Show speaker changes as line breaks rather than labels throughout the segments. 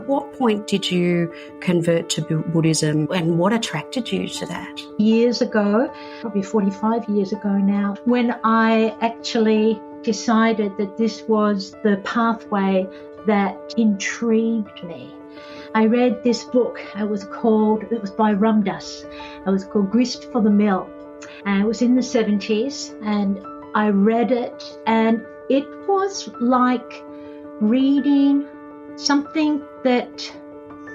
what point did you convert to Buddhism and what attracted you to that?
Years ago, probably 45 years ago now, when I actually decided that this was the pathway that intrigued me. I read this book. It was by Ramdas. It was called Grist for the Mill. And it was in the 70s, and I read it, and it was like reading something that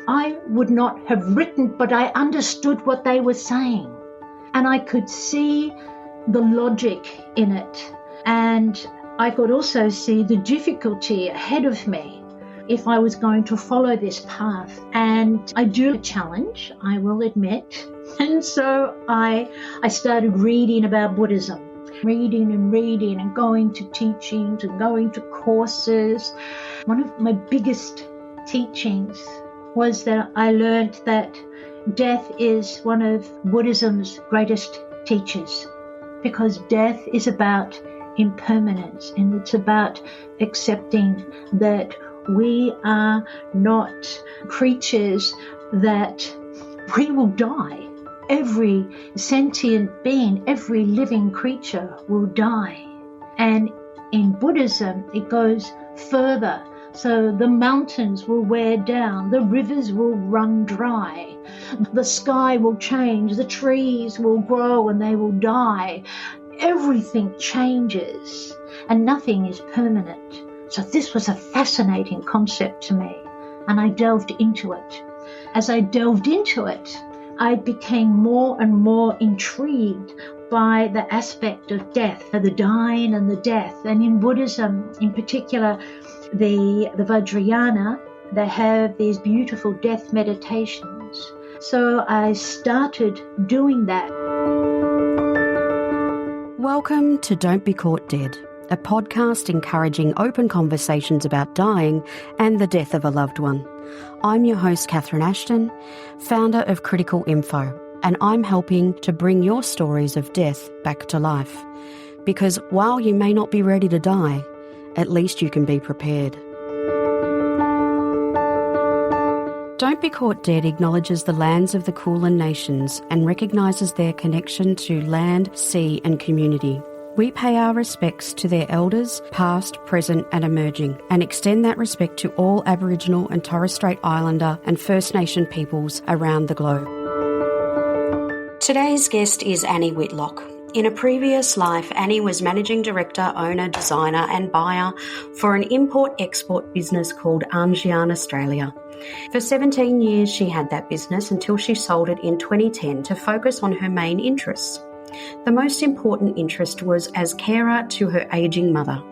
I would not have written, but I understood what they were saying. And I could see the logic in it. And I could also see the difficulty ahead of me if I was going to follow this path. And I do a challenge, I will admit. And so I started reading about Buddhism. Reading and going to teachings and going to courses. One of my biggest teachings was that I learned that death is one of Buddhism's greatest teachers, because death is about impermanence, and it's about accepting that we are not creatures, that we will die. Every sentient being, every living creature will die. And in Buddhism, it goes further. So the mountains will wear down, the rivers will run dry, the sky will change, the trees will grow and they will die. Everything changes and nothing is permanent. So this was a fascinating concept to me, and I delved into it. As I delved into it, I became more and more intrigued by the aspect of death, the dying and the death. And in Buddhism, in particular, the Vajrayana, they have these beautiful death meditations. So I started doing that.
Welcome to Don't Be Caught Dead, a podcast encouraging open conversations about dying and the death of a loved one. I'm your host, Catherine Ashton, founder of Critical Info, and I'm helping to bring your stories of death back to life. Because while you may not be ready to die, at least you can be prepared. Don't Be Caught Dead acknowledges the lands of the Kulin Nations and recognises their connection to land, sea and community. We pay our respects to their elders, past, present and emerging, and extend that respect to all Aboriginal and Torres Strait Islander and First Nation peoples around the globe. Today's guest is Annie Whitlocke. In a previous life, Annie was managing director, owner, designer and buyer for an import-export business called Anjian Australia. For 17 years she had that business until she sold it in 2010 to focus on her main interests. The most important interest was as carer to her ageing mother.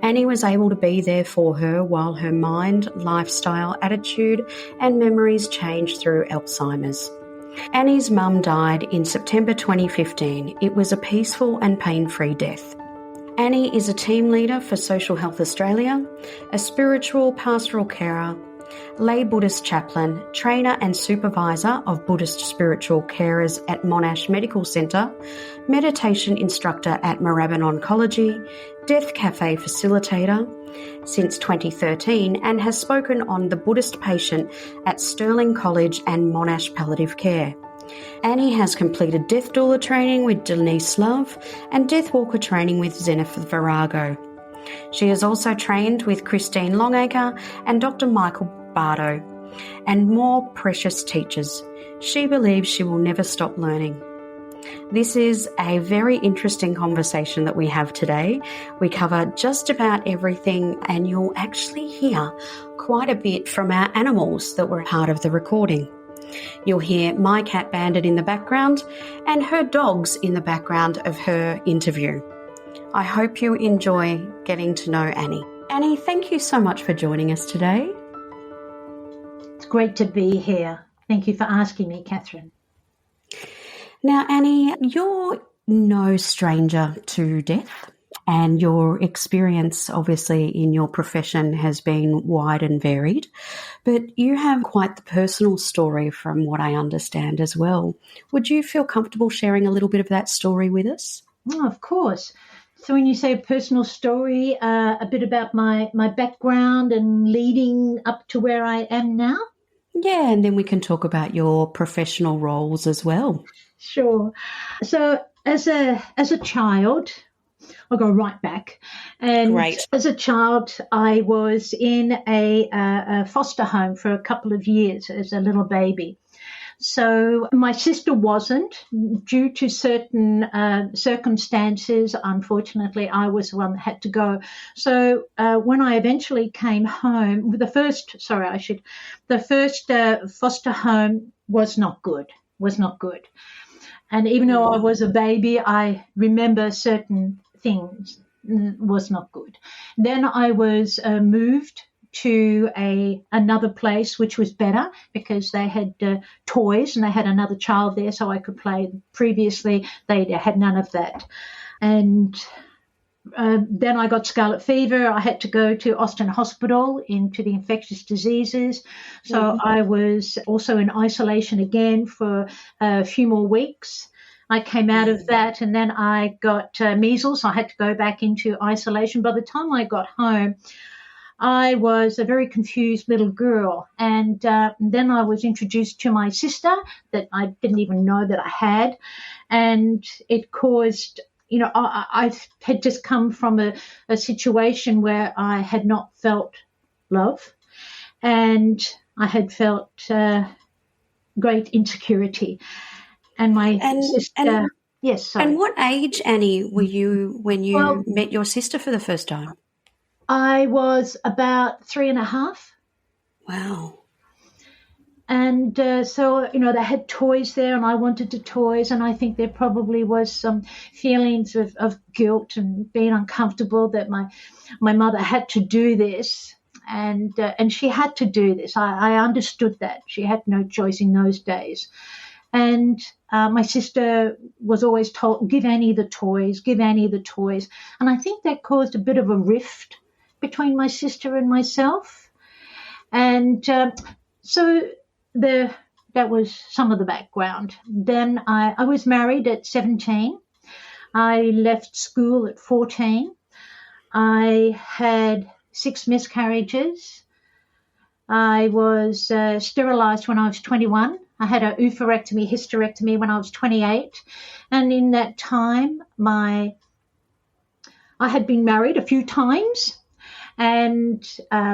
Annie was able to be there for her while her mind, lifestyle, attitude and memories changed through Alzheimer's. Annie's mum died in September 2015. It was a peaceful and pain-free death. Annie is a team leader for Social Health Australia, a spiritual pastoral carer, lay Buddhist chaplain, trainer and supervisor of Buddhist spiritual carers at Monash Medical Centre, meditation instructor at Moorabbin Oncology, Death Cafe facilitator since 2013, and has spoken on the Buddhist patient at Stirling College and Monash Palliative Care. Annie has completed Death Doula training with Denise Love and Death Walker training with Jennifer Virago. She has also trained with Christine Longacre and Dr. Michael Bardo and more precious teachers. She believes she will never stop learning. This is a very interesting conversation that we have today. We cover just about everything, and you'll actually hear quite a bit from our animals that were part of the recording. You'll hear my cat Bandit in the background and her dogs in the background of her interview. I hope you enjoy getting to know Annie. Annie, thank you so much for joining us today.
It's great to be here. Thank you for asking me, Catherine.
Now, Annie, you're no stranger to death, and your experience, obviously, in your profession has been wide and varied, but you have quite the personal story from what I understand as well. Would you feel comfortable sharing a little bit of that story with us?
Oh, of course. So when you say personal story, a bit about my background and leading getting up to where I am now?
Yeah, and then we can talk about your professional roles as well.
Sure. So as a child, I'll go right back. And
Great.
as a child, I was in a foster home for a couple of years as a little baby. So my sister wasn't, due to certain circumstances. Unfortunately, I was the one that had to go. So when I eventually came home, the first foster home was not good. And even though I was a baby, I remember certain things was not good. Then I was moved to another place, which was better because they had toys and they had another child there so I could play. Previously, they had none of that. And then I got scarlet fever. I had to go to Austin Hospital into the infectious diseases. So I was also in isolation again for a few more weeks. I came out of that, and then I got measles. I had to go back into isolation. By the time I got home, I was a very confused little girl. And then I was introduced to my sister that I didn't even know that I had. And it caused, I had just come from a situation where I had not felt love. And I had felt great insecurity. And my sister, yes, sorry.
And what age, Annie, were you when you met your sister for the first time?
I was about 3.5.
Wow.
And so, they had toys there and I wanted the toys. And I think there probably was some feelings of guilt and being uncomfortable that my mother had to do this. And she had to do this. I understood that. She had no choice in those days. And my sister was always told, give Annie the toys. And I think that caused a bit of a rift between my sister and myself. And so that was some of the background. Then I was married at 17. I left school at 14. I had 6 miscarriages. I was sterilized when I was 21. I had a oophorectomy, hysterectomy when I was 28. And in that time, I had been married a few times. And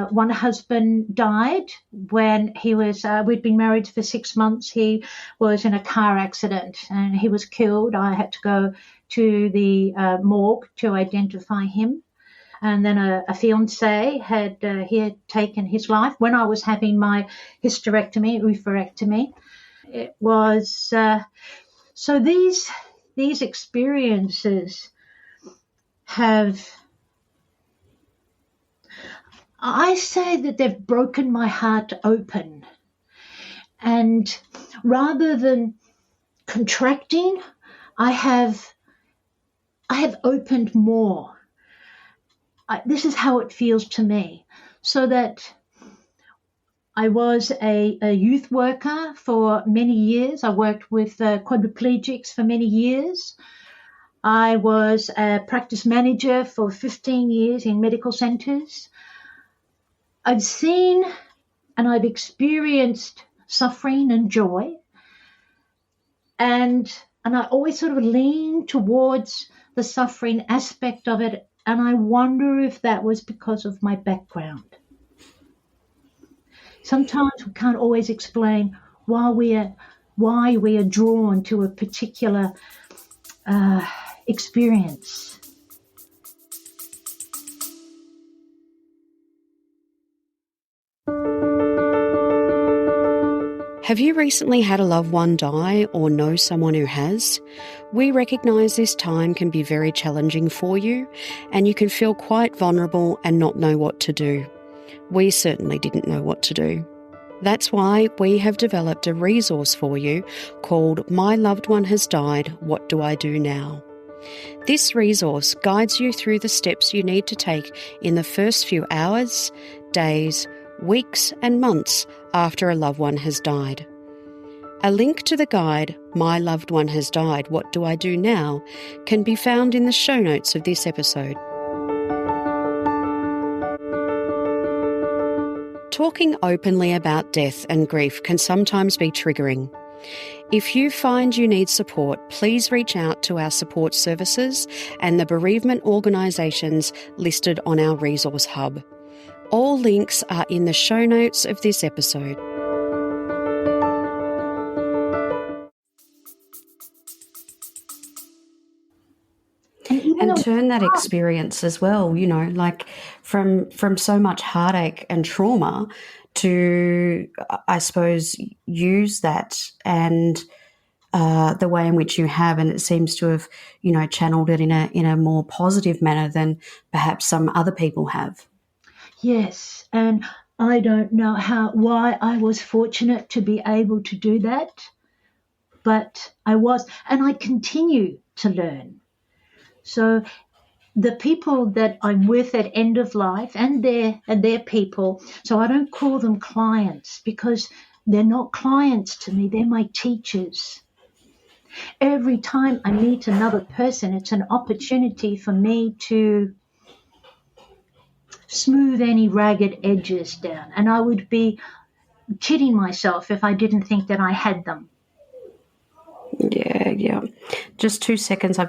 one husband died when we'd been married for 6 months. He was in a car accident and he was killed. I had to go to the morgue to identify him. And then a fiancé had taken his life when I was having my hysterectomy, oophorectomy. It was so these experiences have. I say that they've broken my heart open. And rather than contracting, I have opened more. This is how it feels to me. So that I was a youth worker for many years. I worked with quadriplegics for many years. I was a practice manager for 15 years in medical centres. I've seen and I've experienced suffering and joy. And I always sort of lean towards the suffering aspect of it. And I wonder if that was because of my background. Sometimes we can't always explain why we are drawn to a particular experience.
Have you recently had a loved one die or know someone who has? We recognise this time can be very challenging for you and you can feel quite vulnerable and not know what to do. We certainly didn't know what to do. That's why we have developed a resource for you called My Loved One Has Died, What Do I Do Now? This resource guides you through the steps you need to take in the first few hours, days, weeks and months after a loved one has died. A link to the guide, My Loved One Has Died, What Do I Do Now? Can be found in the show notes of this episode. Talking openly about death and grief can sometimes be triggering. If you find you need support, please reach out to our support services and the bereavement organisations listed on our resource hub. All links are in the show notes of this episode. And turn that experience as well, you know, like from so much heartache and trauma to, I suppose, use that and the way in which you have, and it seems to have, you know, channeled it in a more positive manner than perhaps some other people have.
Yes, and I don't know why I was fortunate to be able to do that, but I was, and I continue to learn. So the people that I'm with at end of life and their people, so I don't call them clients because they're not clients to me, they're my teachers. Every time I meet another person, it's an opportunity for me to smooth any ragged edges down. And I would be kidding myself if I didn't think that I had them.
Yeah. Just 2 seconds.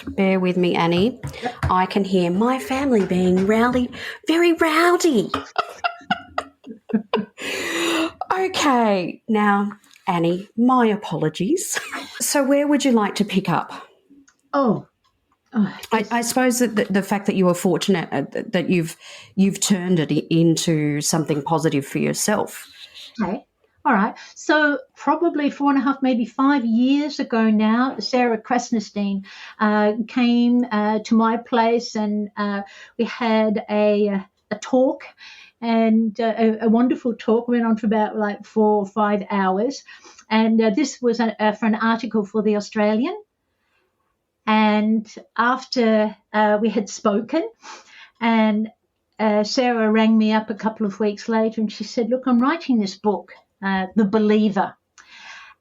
Bear with me, Annie. Yep. I can hear my family being very rowdy. Okay. Now, Annie, my apologies. So where would you like to pick up? I suppose that the fact that you were fortunate that you've turned it into something positive for yourself.
Okay. All right. So probably 4.5, maybe 5 years ago now, Sarah Krasnostein came to my place and we had a talk, and a wonderful talk. Went on for about like 4 or 5 hours. And this was for an article for The Australian. And after we had spoken, and Sarah rang me up a couple of weeks later and she said, look, I'm writing this book, The Believer.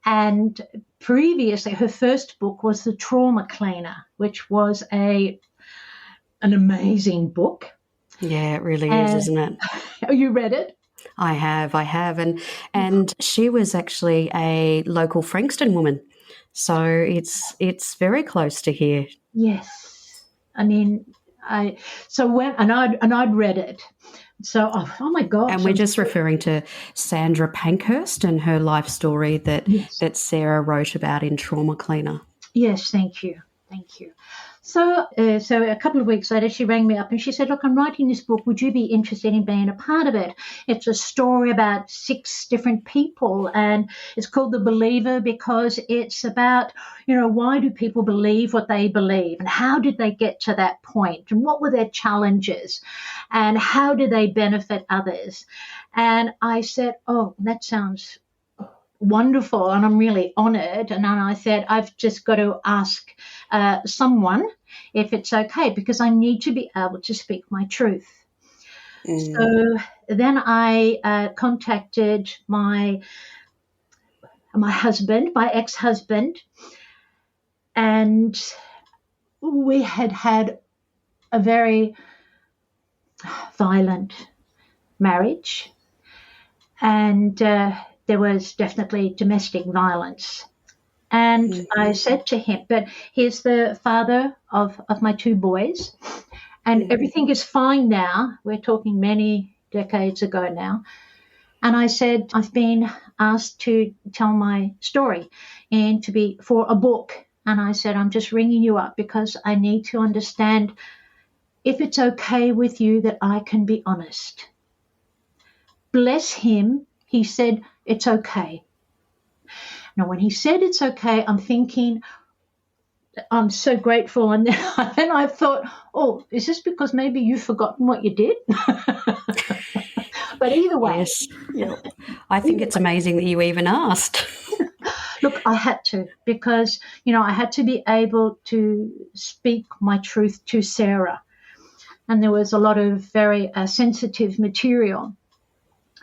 And previously, her first book was The Trauma Cleaner, which was an amazing book.
Yeah, it really is, isn't it?
You read it?
I have. And she was actually a local Frankston woman. So it's very close to here.
Yes. I mean, I'd read it. So, oh my gosh.
And we're just referring to Sandra Pankhurst and her life story that Sarah wrote about in Trauma Cleaner.
Yes, thank you. So a couple of weeks later, she rang me up and she said, look, I'm writing this book. Would you be interested in being a part of it? It's a story about 6 different people, and it's called The Believer because it's about, you know, why do people believe what they believe, and how did they get to that point, and what were their challenges, and how do they benefit others? And I said, oh, that sounds wonderful, and I'm really honored. And then I said, I've just got to ask someone if it's okay, because I need to be able to speak my truth. So then I contacted my husband, my ex-husband, and we had a very violent marriage, and there was definitely domestic violence. And I said to him, but he's the father of my 2 boys, and everything is fine now. We're talking many decades ago now. And I said, I've been asked to tell my story and to be for a book. And I said, I'm just ringing you up because I need to understand if it's okay with you that I can be honest. Bless him. He said, it's okay. Now, when he said it's okay, I'm thinking, I'm so grateful. And then I thought, oh, is this because maybe you've forgotten what you did? But either way.
Yes. I think it's amazing that you even asked.
Look, I had to, because, you know, I had to be able to speak my truth to Sarah. And there was a lot of very sensitive material.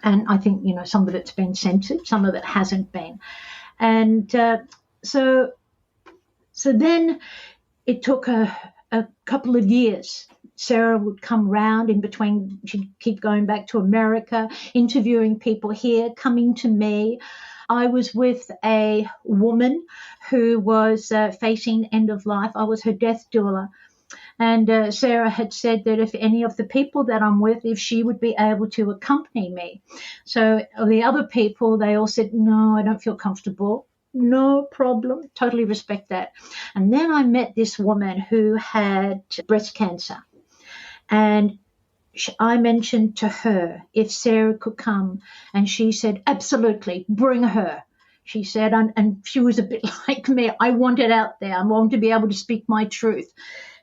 And I think, you know, some of it's been censored, some of it hasn't been. And so then it took a couple of years Sarah would come round in between. She'd keep going back to America, interviewing people here, coming to me. I was with a woman who was facing end of life. I was her death doula. And Sarah had said that if any of the people that I'm with, if she would be able to accompany me. So the other people, they all said, no, I don't feel comfortable. No problem. Totally respect that. And then I met this woman who had breast cancer. And I mentioned to her if Sarah could come. And she said, absolutely, bring her. She said, and she was a bit like me. I want it out there. I want to be able to speak my truth.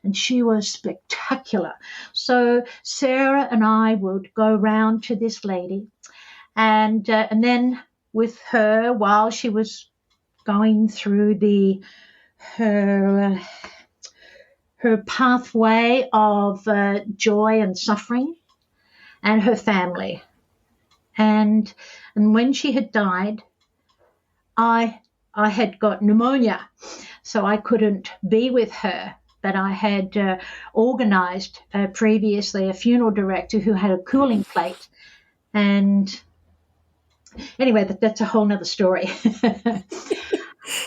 And she was spectacular. So Sarah and I would go round to this lady. And then with her, while she was going through her pathway of joy and suffering, and her family. And when she had died, I had got pneumonia, so I couldn't be with her. But I had organised previously a funeral director who had a cooling plate. And anyway, that's a whole nother story.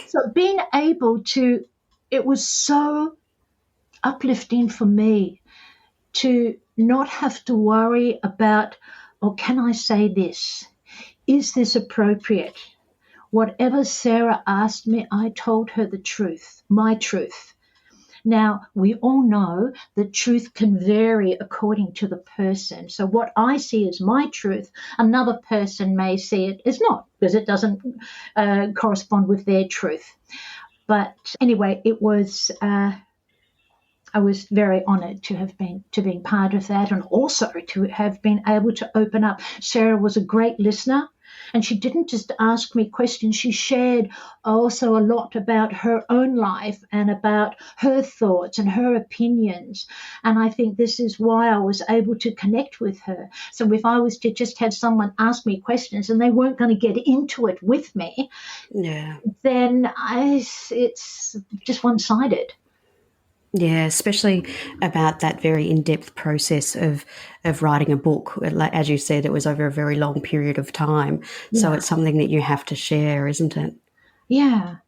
So being able to, it was so uplifting for me to not have to worry about, oh, can I say this? Is this appropriate? Whatever Sarah asked me, I told her the truth, my truth. Now, we all know that truth can vary according to the person. So what I see as my truth, another person may see it as not, because it doesn't correspond with their truth. But anyway, it was I was very honoured to be part of that, and also to have been able to open up. Sarah was a great listener. And she didn't just ask me questions. She shared also a lot about her own life and about her thoughts and her opinions. And I think this is why I was able to connect with her. So if I was to just have someone ask me questions and they weren't going to get into it with me, then it's just one-sided.
Yeah, especially about that very in-depth process of writing a book. As you said, it was over a very long period of time. Yeah. So it's something that you have to share, isn't it?
Yeah.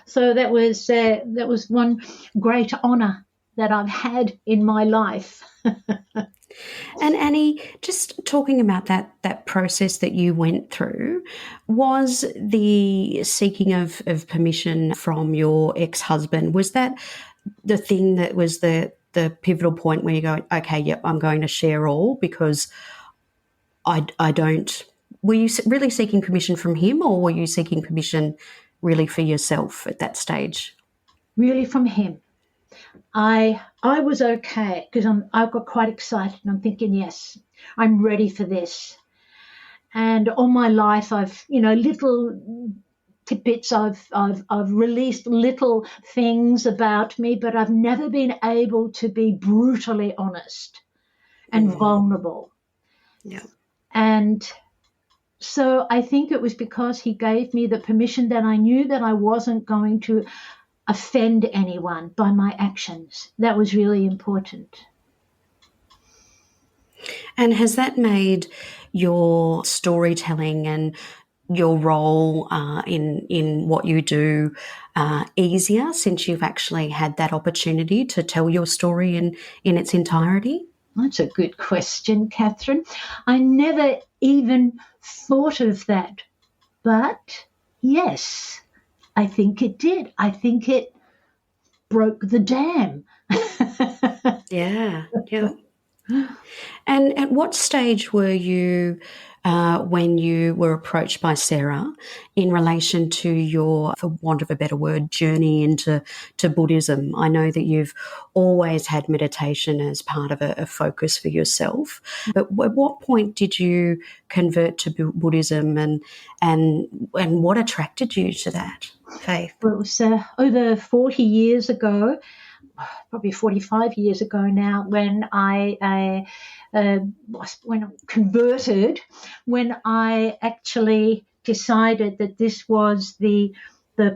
So that was one great honour that I've had in my life.
And Annie, just talking about that process that you went through, was the seeking of permission from your ex-husband, was that the thing that was the pivotal point where you go, okay, yep, I'm going to share all, because I don't. Were you really seeking permission from him, or were you seeking permission really for yourself at that stage?
Really from him. I was okay, because I got quite excited and I'm thinking, yes, I'm ready for this. And all my life I've, little tidbits, I've released little things about me, but I've never been able to be brutally honest and vulnerable.
Yeah.
And so I think it was because he gave me the permission that I knew that I wasn't going to offend anyone by my actions. That was really important.
And has that made your storytelling and your role in what you do easier, since you've actually had that opportunity to tell your story in its entirety?
That's a good question, Catherine. I never even thought of that. But yes, I think it did. I think it broke the dam.
Yeah. And at what stage were you when you were approached by Sarah in relation to your, for want of a better word, journey into Buddhism? I know that you've always had meditation as part of a focus for yourself, but at what point did you convert to Buddhism, and what attracted you to that faith?
Well, it was over 40 years ago, probably 45 years ago now, when I converted, when I actually decided that this was the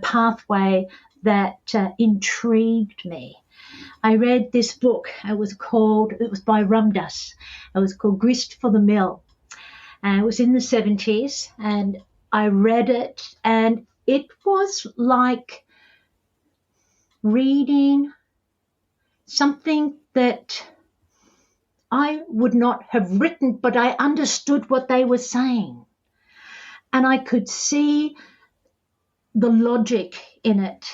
pathway that intrigued me. I read this book. It was by Ramdas. It was called Grist for the Mill. And it was in the 70s. And I read it, and it was like reading something that I would not have written, but I understood what they were saying. And I could see the logic in it.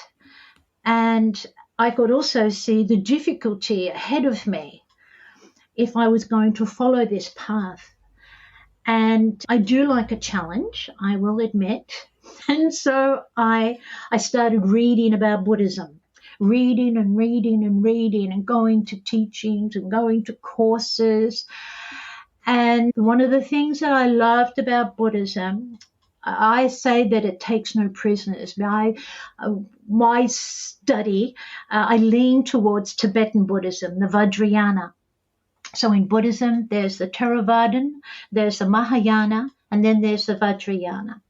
And I could also see the difficulty ahead of me if I was going to follow this path. And I do like a challenge, I will admit. And so I started reading about Buddhism, reading and going to teachings and going to courses. And one of the things that I loved about Buddhism, I say that it takes no prisoners. My study, I lean towards Tibetan Buddhism, the Vajrayana. So in Buddhism, there's the Theravadan, there's the Mahayana, and then there's the Vajrayana.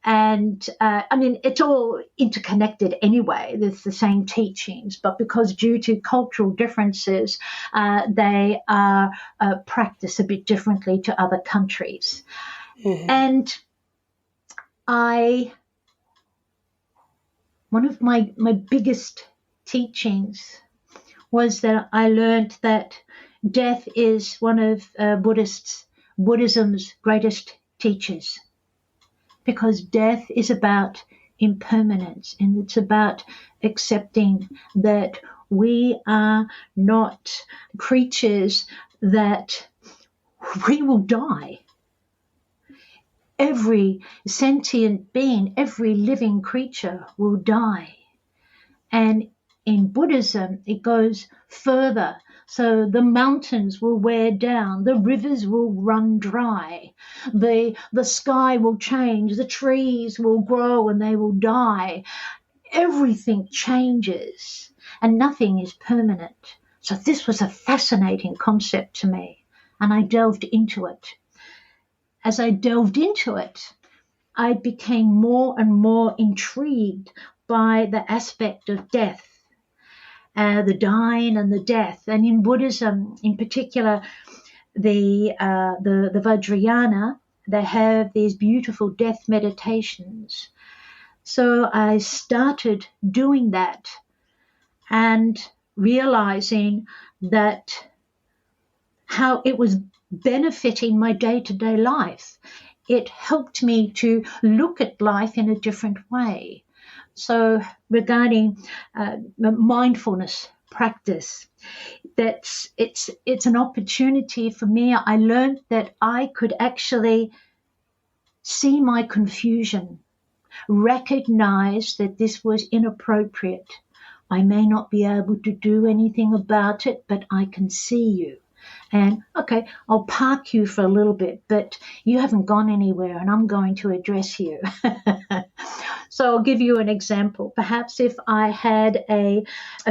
And it's all interconnected anyway. There's the same teachings, but because due to cultural differences, they are practiced a bit differently to other countries. Mm-hmm. And one of my biggest teachings was that I learned that death is one of Buddhism's greatest teachers, because death is about impermanence, and it's about accepting that we are not creatures, that we will die. Every sentient being, every living creature will die. And in Buddhism, it goes further. So the mountains will wear down, the rivers will run dry, the sky will change, the trees will grow and they will die. Everything changes and nothing is permanent. So this was a fascinating concept to me, and I delved into it. As I delved into it, I became more and more intrigued by the aspect of death. The dying and the death. And in Buddhism, in particular, the Vajrayana, they have these beautiful death meditations. So I started doing that and realizing that how it was benefiting my day-to-day life. It helped me to look at life in a different way. So regarding mindfulness practice, it's an opportunity for me. I learned that I could actually see my confusion, recognize that this was inappropriate. I may not be able to do anything about it, but I can see you. And, okay, I'll park you for a little bit, but you haven't gone anywhere and I'm going to address you. So I'll give you an example. Perhaps if I had a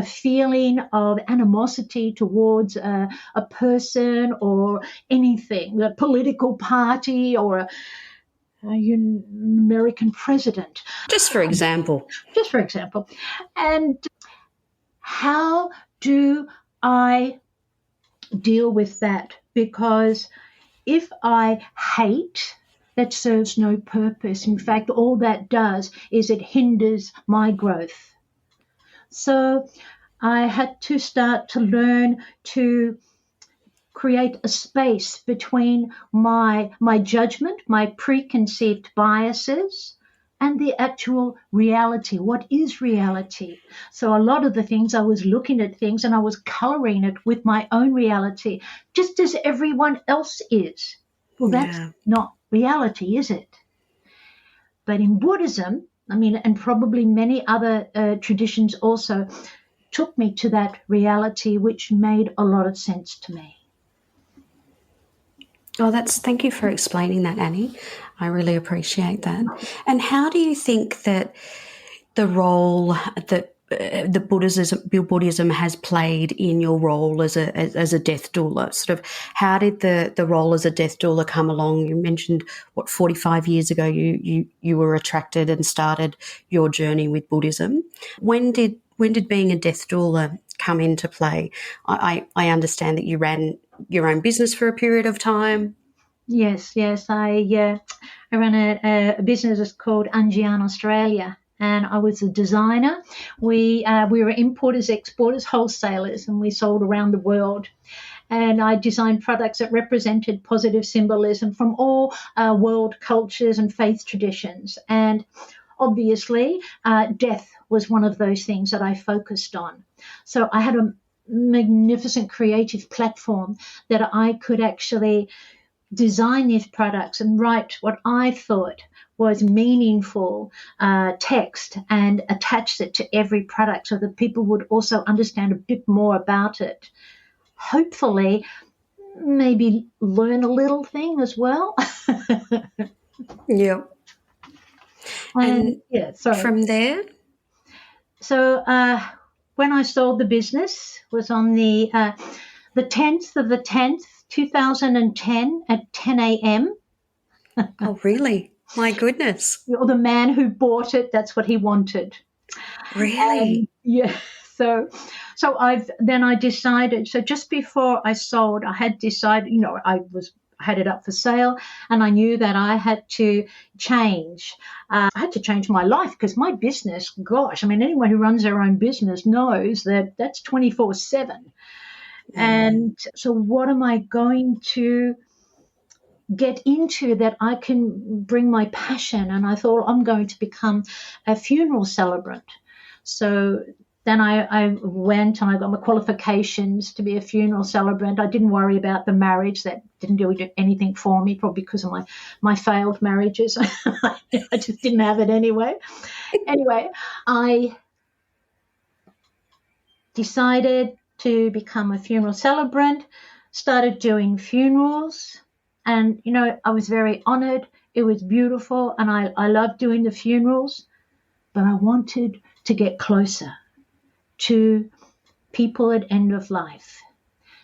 feeling of animosity towards a person or anything, a political party or a American president.
Just for example.
And how do I deal with that? Because if I hate, that serves no purpose. In fact, all that does is it hinders my growth. So I had to start to learn to create a space between my judgment, my preconceived biases, and the actual reality. What is reality? So a lot of the things, I was looking at things and I was coloring it with my own reality, just as everyone else is. Well, that's not reality, is it? But in Buddhism, and probably many other traditions also, took me to that reality, which made a lot of sense to me.
Oh, thank you for explaining that, Annie. I really appreciate that. And how do you think that the role that the Buddhism has played in your role as a death doula? Sort of, how did the role as a death doula come along? You mentioned 45 years ago you were attracted and started your journey with Buddhism. When did when did being a death doula come into play? I understand that you ran your own business for a period of time.
Yes. I ran a business called Angian Australia, and I was a designer. We were importers, exporters, wholesalers, and we sold around the world. And I designed products that represented positive symbolism from all world cultures and faith traditions. And obviously, death was one of those things that I focused on. So I had a magnificent creative platform that I could actually design these products and write what I thought was meaningful text and attach it to every product so that people would also understand a bit more about it. Hopefully, maybe learn a little thing as well.
Yeah. And
yeah, sorry.
from there?
So when I sold the business was on the 10th of the 10th, 2010 at 10 a.m.
Oh, really? My goodness.
Or the man who bought it, that's what he wanted.
Really?
Yeah. So I decided. So just before I sold, I had decided. I had it up for sale, and I knew that I had to change. I had to change my life because my business. Gosh, I mean, anyone who runs their own business knows that that's 24/7. And so, what am I going to get into that I can bring my passion? And I thought I'm going to become a funeral celebrant. So then I went and I got my qualifications to be a funeral celebrant. I didn't worry about the marriage. That didn't do anything for me, probably because of my failed marriages. I just didn't have it anyway. Anyway, I decided to become a funeral celebrant, started doing funerals. And, I was very honored. It was beautiful. And I loved doing the funerals. But I wanted to get closer to people at end of life.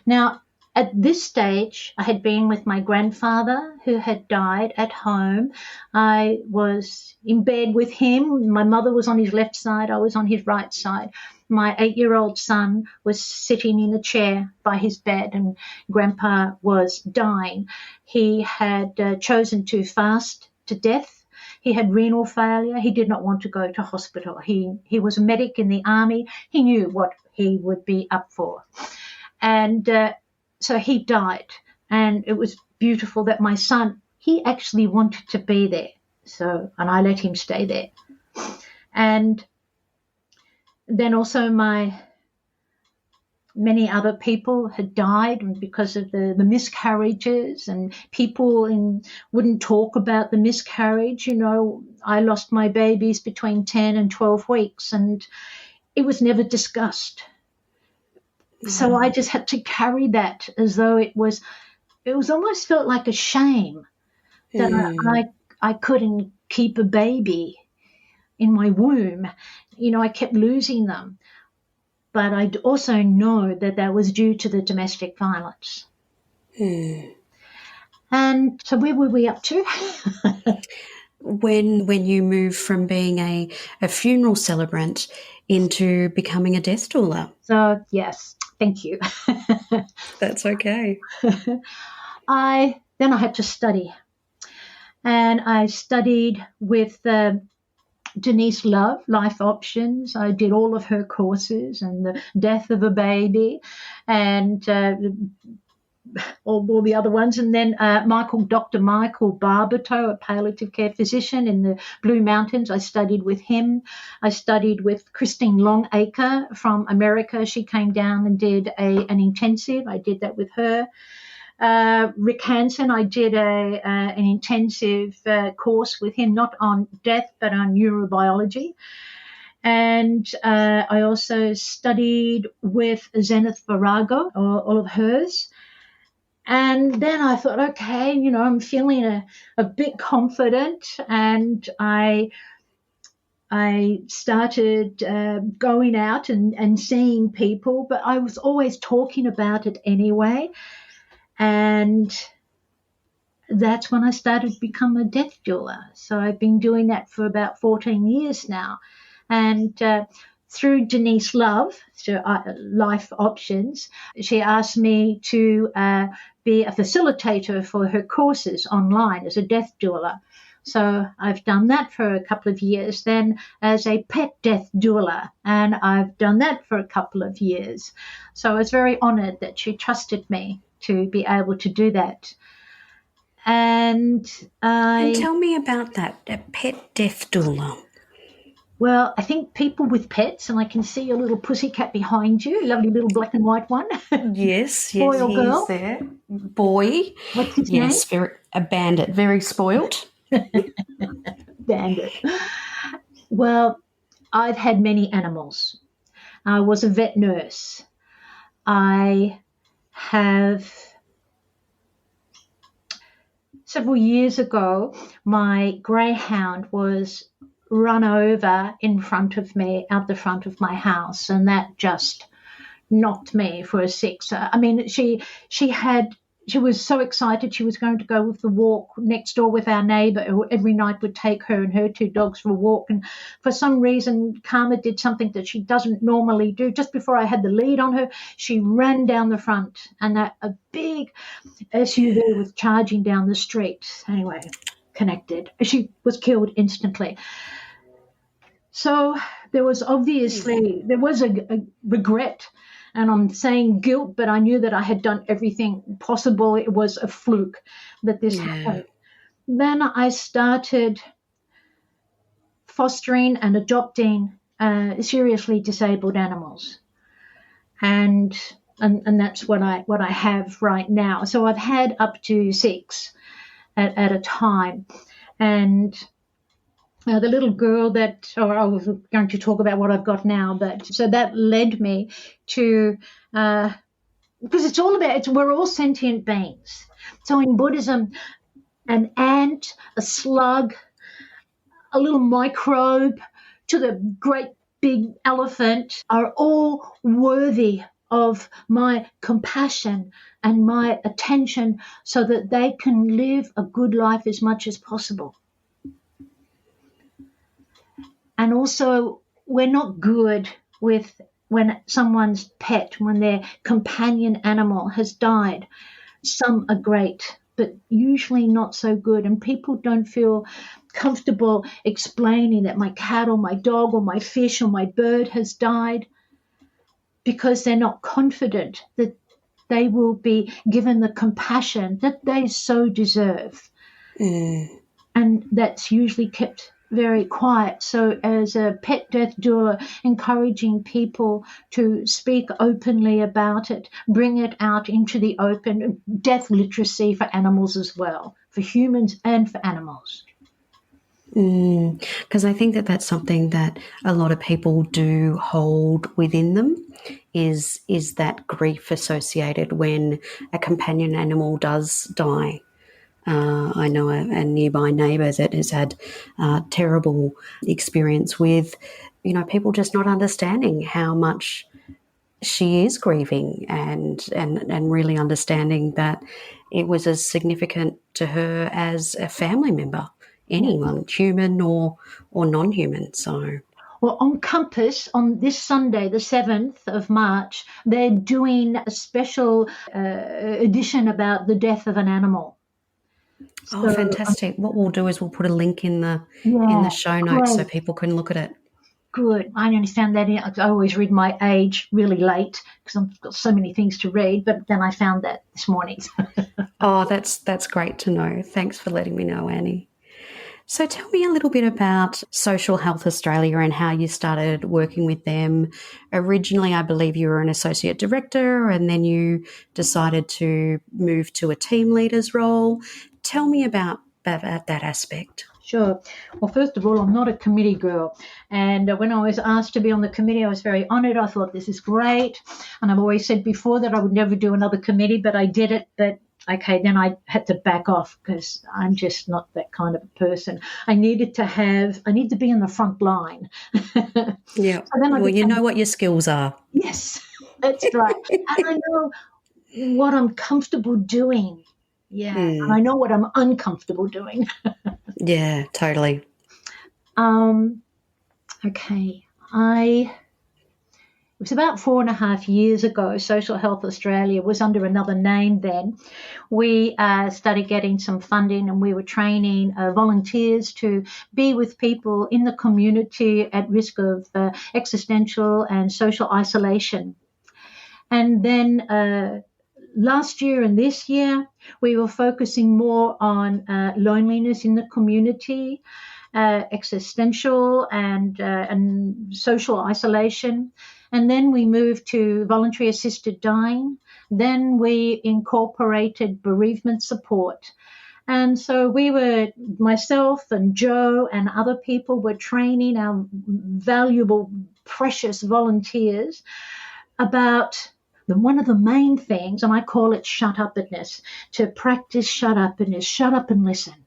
Now, at this stage, I had been with my grandfather who had died at home. I was in bed with him. My mother was on his left side. I was on his right side. My 8-year-old son was sitting in a chair by his bed, and Grandpa was dying. He had chosen to fast to death. He had renal failure. He did not want to go to hospital. He was a medic in the army. He knew what he would be up for. And so he died. And it was beautiful that my son, he actually wanted to be there. And I let him stay there. And then also many other people had died because of the miscarriages, and people wouldn't talk about the miscarriage. I lost my babies between 10 and 12 weeks, and it was never discussed. So I just had to carry that as though it was almost felt like a shame that I couldn't keep a baby in my womb. I kept losing them. But I also know that was due to the domestic violence. And so where were we up to?
When you moved from being a funeral celebrant into becoming a death doula.
So, yes, thank you.
That's okay.
Then I had to study. And I studied with Denise Love, Life Options. I did all of her courses, and the death of a baby, and all the other ones. And then Dr. Michael Barbato, a palliative care physician in the Blue Mountains. I studied with him. I studied with Christine Longacre from America. She came down and did an intensive. I did that with her. Rick Hansen, I did an intensive course with him, not on death, but on neurobiology. And I also studied with Zenith Virago, all of hers. And then I thought, okay, I'm feeling a bit confident, and I started going out and seeing people, but I was always talking about it anyway. And that's when I started to become a death doula. So I've been doing that for about 14 years now. And through Denise Love, so Life Options, she asked me to be a facilitator for her courses online as a death doula. So I've done that for a couple of years, then as a pet death doula, and I've done that for a couple of years. So I was very honoured that she trusted me to be able to do that. And
tell me about that, a pet death doula.
Well, I think people with pets, and I can see your little pussycat behind you, lovely little black and white one.
Yes,
Boy or girl?
He's there. Boy.
What's his name?
Yes, a bandit, very spoilt.
Bandit. Well, I've had many animals. I was a vet nurse. I have, several years ago, my greyhound was run over in front of me out the front of my house, and that just knocked me for a six. I mean, she was so excited. She was going to go with the walk next door with our neighbour, who every night would take her and her two dogs for a walk. And for some reason, Karma did something that she doesn't normally do. Just before I had the lead on her, she ran down the front, and a big SUV was charging down the street. Anyway, connected. She was killed instantly. So there was a regret. And I'm saying guilt, but I knew that I had done everything possible. It was a fluke that this happened. Then I started fostering and adopting seriously disabled animals, and that's what I have right now. So I've had up to 6 at a time, and. The little girl I was going to talk about what I've got now, but so that led me to, because it's all about, we're all sentient beings. So in Buddhism, an ant, a slug, a little microbe, to the great big elephant are all worthy of my compassion and my attention so that they can live a good life as much as possible. And also, we're not good with when someone's pet, when their companion animal has died. Some are great, but usually not so good. And people don't feel comfortable explaining that my cat or my dog or my fish or my bird has died because they're not confident that they will be given the compassion that they so deserve. And that's usually kept very quiet. So as a pet death doula, encouraging people to speak openly about it, bring it out into the open, death literacy for animals as well, for humans and for animals.
Because I think that that's something that a lot of people do hold within them is that grief associated when a companion animal does die. I know a nearby neighbour that has had terrible experience with, people just not understanding how much she is grieving and really understanding that it was as significant to her as a family member, anyone, human or non-human. So.
Well, on Compass, on this Sunday, the 7th of March, they're doing a special edition about the death of an animal.
Oh, so, fantastic. What we'll do is we'll put a link in the show notes so people can look at it.
Good. I only found that I always read my age really late because I've got so many things to read, but then I found that this morning.
Oh, that's great to know. Thanks for letting me know, Annie. So tell me a little bit about Social Health Australia and how you started working with them. Originally, I believe you were an associate director and then you decided to move to a team leader's role. Tell me about that aspect.
Sure. Well, first of all, I'm not a committee girl. And when I was asked to be on the committee, I was very honoured. I thought, this is great. And I've always said before that I would never do another committee, but I did it. But okay, then I had to back off because I'm just not that kind of a person. I need to be in the front line.
Yeah. So you know what your skills are.
Yes, that's right. And I know what I'm comfortable doing. Yeah. And I know what I'm uncomfortable doing.
Yeah, totally.
Okay. I was about 4.5 years ago. Social Health Australia was under another name then. We started getting some funding, and we were training volunteers to be with people in the community at risk of existential and social isolation. And then last year and this year, we were focusing more on loneliness in the community, existential and social isolation. And then we moved to voluntary assisted dying. Then we incorporated bereavement support. And so myself and Joe and other people were training our valuable, precious volunteers about one of the main things, and I call it shut-uppedness, to practice shut-uppedness, shut up and listen.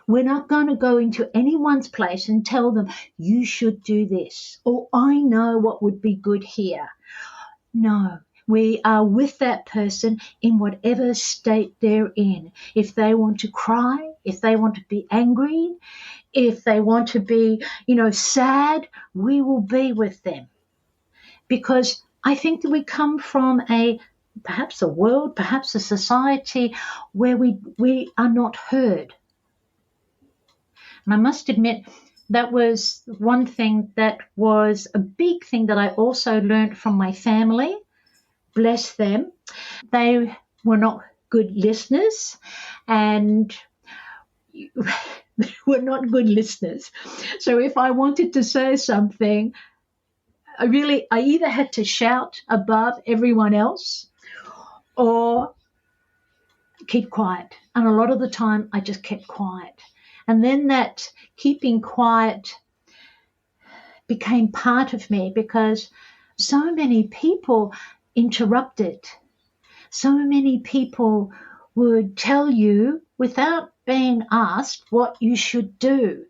We're not going to go into anyone's place and tell them, you should do this, or I know what would be good here. No, we are with that person in whatever state they're in. If they want to cry, if they want to be angry, if they want to be, sad, we will be with them. Because I think that we come from perhaps a world, perhaps a society where we are not heard. And I must admit, that was one thing that was a big thing that I also learned from my family. Bless them. They were not good listeners, and were not good listeners. So if I wanted to say something, I either had to shout above everyone else or keep quiet. And a lot of the time I just kept quiet. And then that keeping quiet became part of me because so many people interrupted. So many people would tell you without being asked what you should do.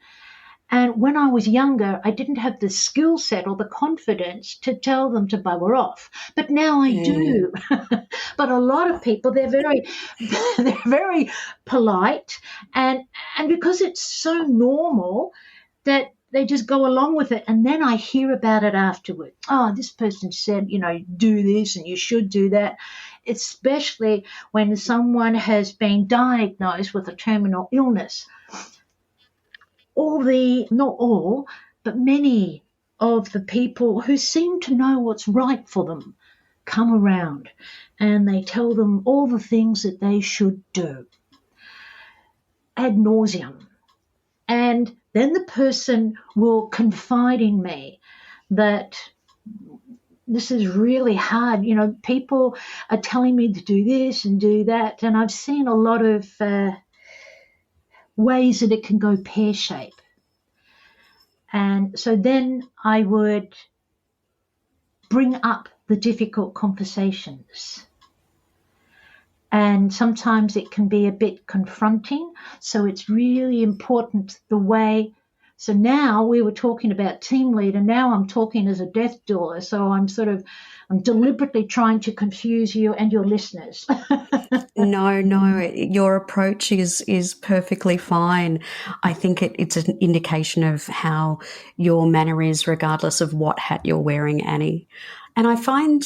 And when I was younger, I didn't have the skill set or the confidence to tell them to bugger off. But now I do. But a lot of people, they're very polite. And because it's so normal that they just go along with it. And then I hear about it afterward. Oh, this person said, do this and you should do that. Especially when someone has been diagnosed with a terminal illness. Not all, but many of the people who seem to know what's right for them come around and they tell them all the things that they should do ad nauseum. And then the person will confide in me that this is really hard. People are telling me to do this and do that. And I've seen a lot of ways that it can go pear-shaped. And so then I would bring up the difficult conversations. And sometimes it can be a bit confronting. So it's really important the way. So now we were talking about team leader. Now I'm talking as a death doula. So I'm deliberately trying to confuse you and your listeners.
No, your approach is perfectly fine. I think it's an indication of how your manner is regardless of what hat you're wearing, Annie. And I find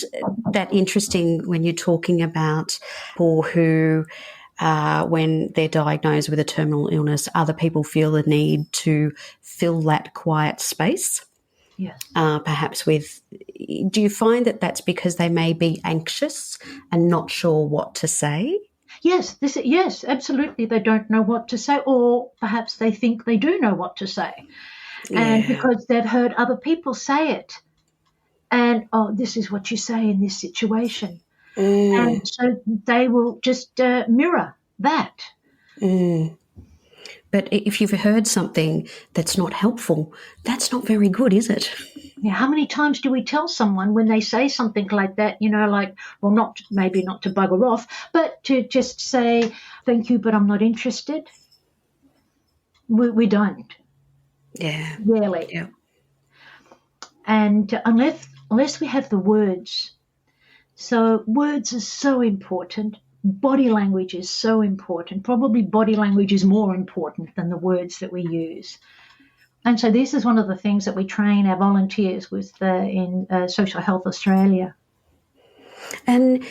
that interesting when you're talking about people who, when they're diagnosed with a terminal illness, other people feel the need to fill that quiet space.
Yes.
Perhaps do you find that that's because they may be anxious and not sure what to say?
Yes, absolutely. They don't know what to say, or perhaps they think they do know what to say. Yeah. And because they've heard other people say it. And, this is what you say in this situation. And so they will just mirror that.
But if you've heard something that's not helpful, that's not very good, is it?
Yeah. How many times do we tell someone when they say something like that, maybe not to bugger off, but to just say, thank you, but I'm not interested? We don't.
Yeah.
Rarely.
Yeah.
And unless we have the words. So words are so important. Body language is so important. Probably body language is more important than the words that we use. And so this is one of the things that we train our volunteers with in Social Health Australia.
And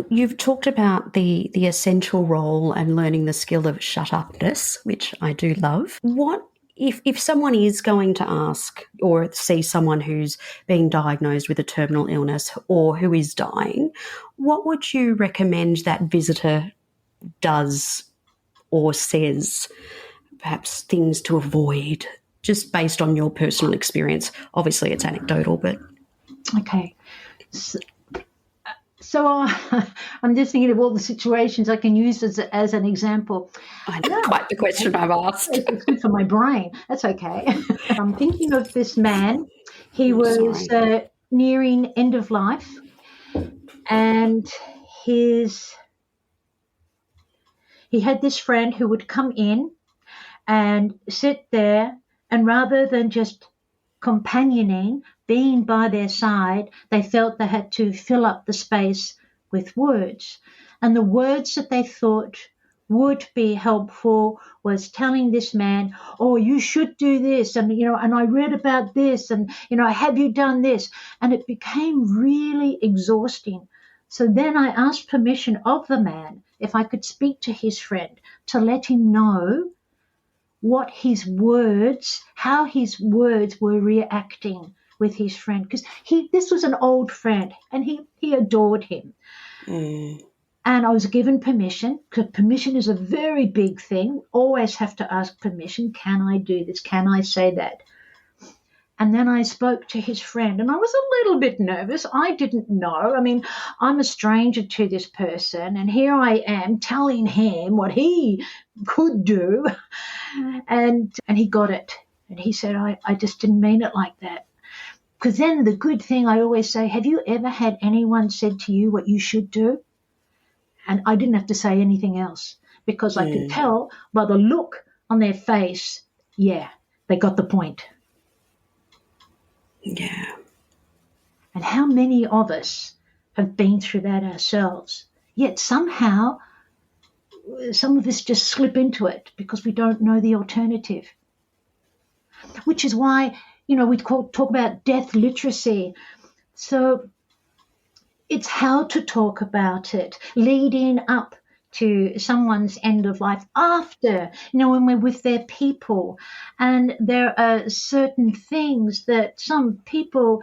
you've talked about the essential role and learning the skill of shut-upness, which I do love. What if someone is going to ask or see someone who's being diagnosed with a terminal illness or who is dying, what would you recommend that visitor does or says, perhaps things to avoid, just based on your personal experience? Obviously, it's anecdotal, but...
Okay. So I'm just thinking of all the situations I can use as an example.
I know, quite the question I've asked.
It's good for my brain. That's okay. I'm thinking of this man. He was nearing end of life, and he had this friend who would come in and sit there, and rather than just companioning, being by their side, they felt they had to fill up the space with words. And the words that they thought would be helpful was telling this man, oh, you should do this, and and I read about this, and have you done this? And it became really exhausting. So then I asked permission of the man if I could speak to his friend to let him know what his words, how his words were reacting with his friend, because this was an old friend and he adored him. And I was given permission, because permission is a very big thing. Always have to ask permission. Can I do this? Can I say that? And then I spoke to his friend, and I was a little bit nervous. I didn't know. I mean, I'm a stranger to this person, and here I am telling him what he could do. And he got it. And he said, I just didn't mean it like that. Because then the good thing I always say, have you ever had anyone said to you what you should do? And I didn't have to say anything else, because I could tell by the look on their face, yeah, they got the point.
Yeah.
And how many of us have been through that ourselves? Yet somehow some of us just slip into it because we don't know the alternative. Which is why, we talk about death literacy. So it's how to talk about it leading up to someone's end of life, after, when we're with their people. And there are certain things that some people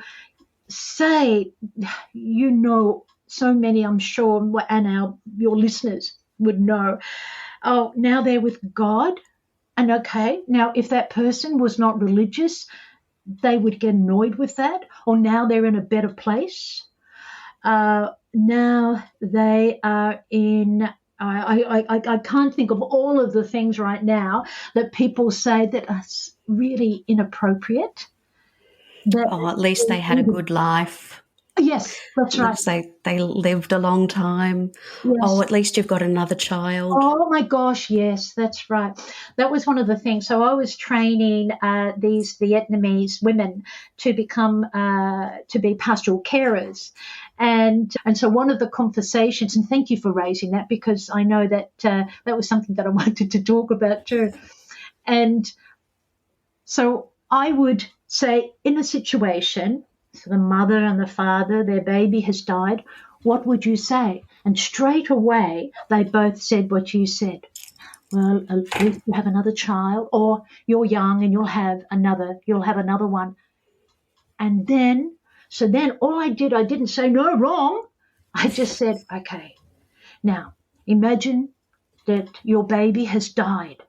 say, so many, I'm sure, and your listeners would know, oh, now they're with God. And okay, now if that person was not religious, they would get annoyed with that. Or now they're in a better place. Now they are in... I can't think of all of the things right now that people say that are really inappropriate.
At least they had a good life.
Yes, that's right.
They lived a long time. Yes. Oh, at least you've got another child.
Oh, my gosh, yes, that's right. That was one of the things. So I was training these Vietnamese women to be pastoral carers. And so one of the conversations, and thank you for raising that, because I know that that was something that I wanted to talk about too. And so I would say, in a situation, so the mother and the father, their baby has died, what would you say? And straight away, they both said what you said. Well, at least you have another child, or you're young and you'll have another one. And then, all I didn't say, no, wrong. I just said, okay, now imagine that your baby has died.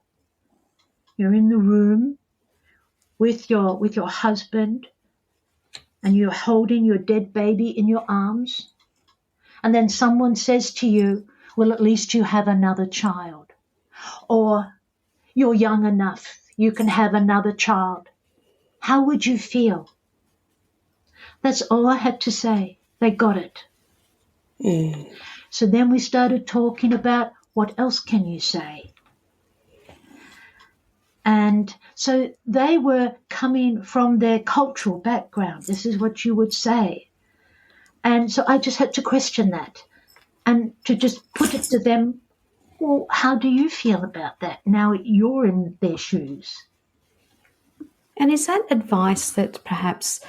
You're in the room with your husband, and you're holding your dead baby in your arms. And then someone says to you, well, at least you have another child. Or you're young enough, you can have another child. How would you feel? That's all I had to say. They got it. So then we started talking about, what else can you say? And so they were coming from their cultural background. This is what you would say. And so I just had to question that and to just put it to them, well, how do you feel about that? Now you're in their shoes.
And is that advice that perhaps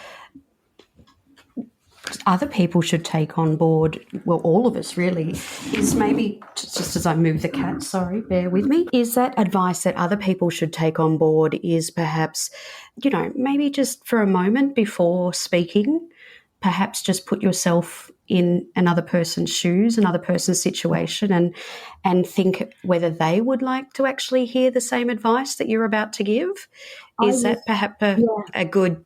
other people should take on board, well, all of us really, is maybe, just as I move the cat, sorry, bear with me, is that advice that other people should take on board is perhaps, maybe just for a moment before speaking, perhaps just put yourself in another person's shoes, another person's situation, and think whether they would like to actually hear the same advice that you're about to give? Is that perhaps a good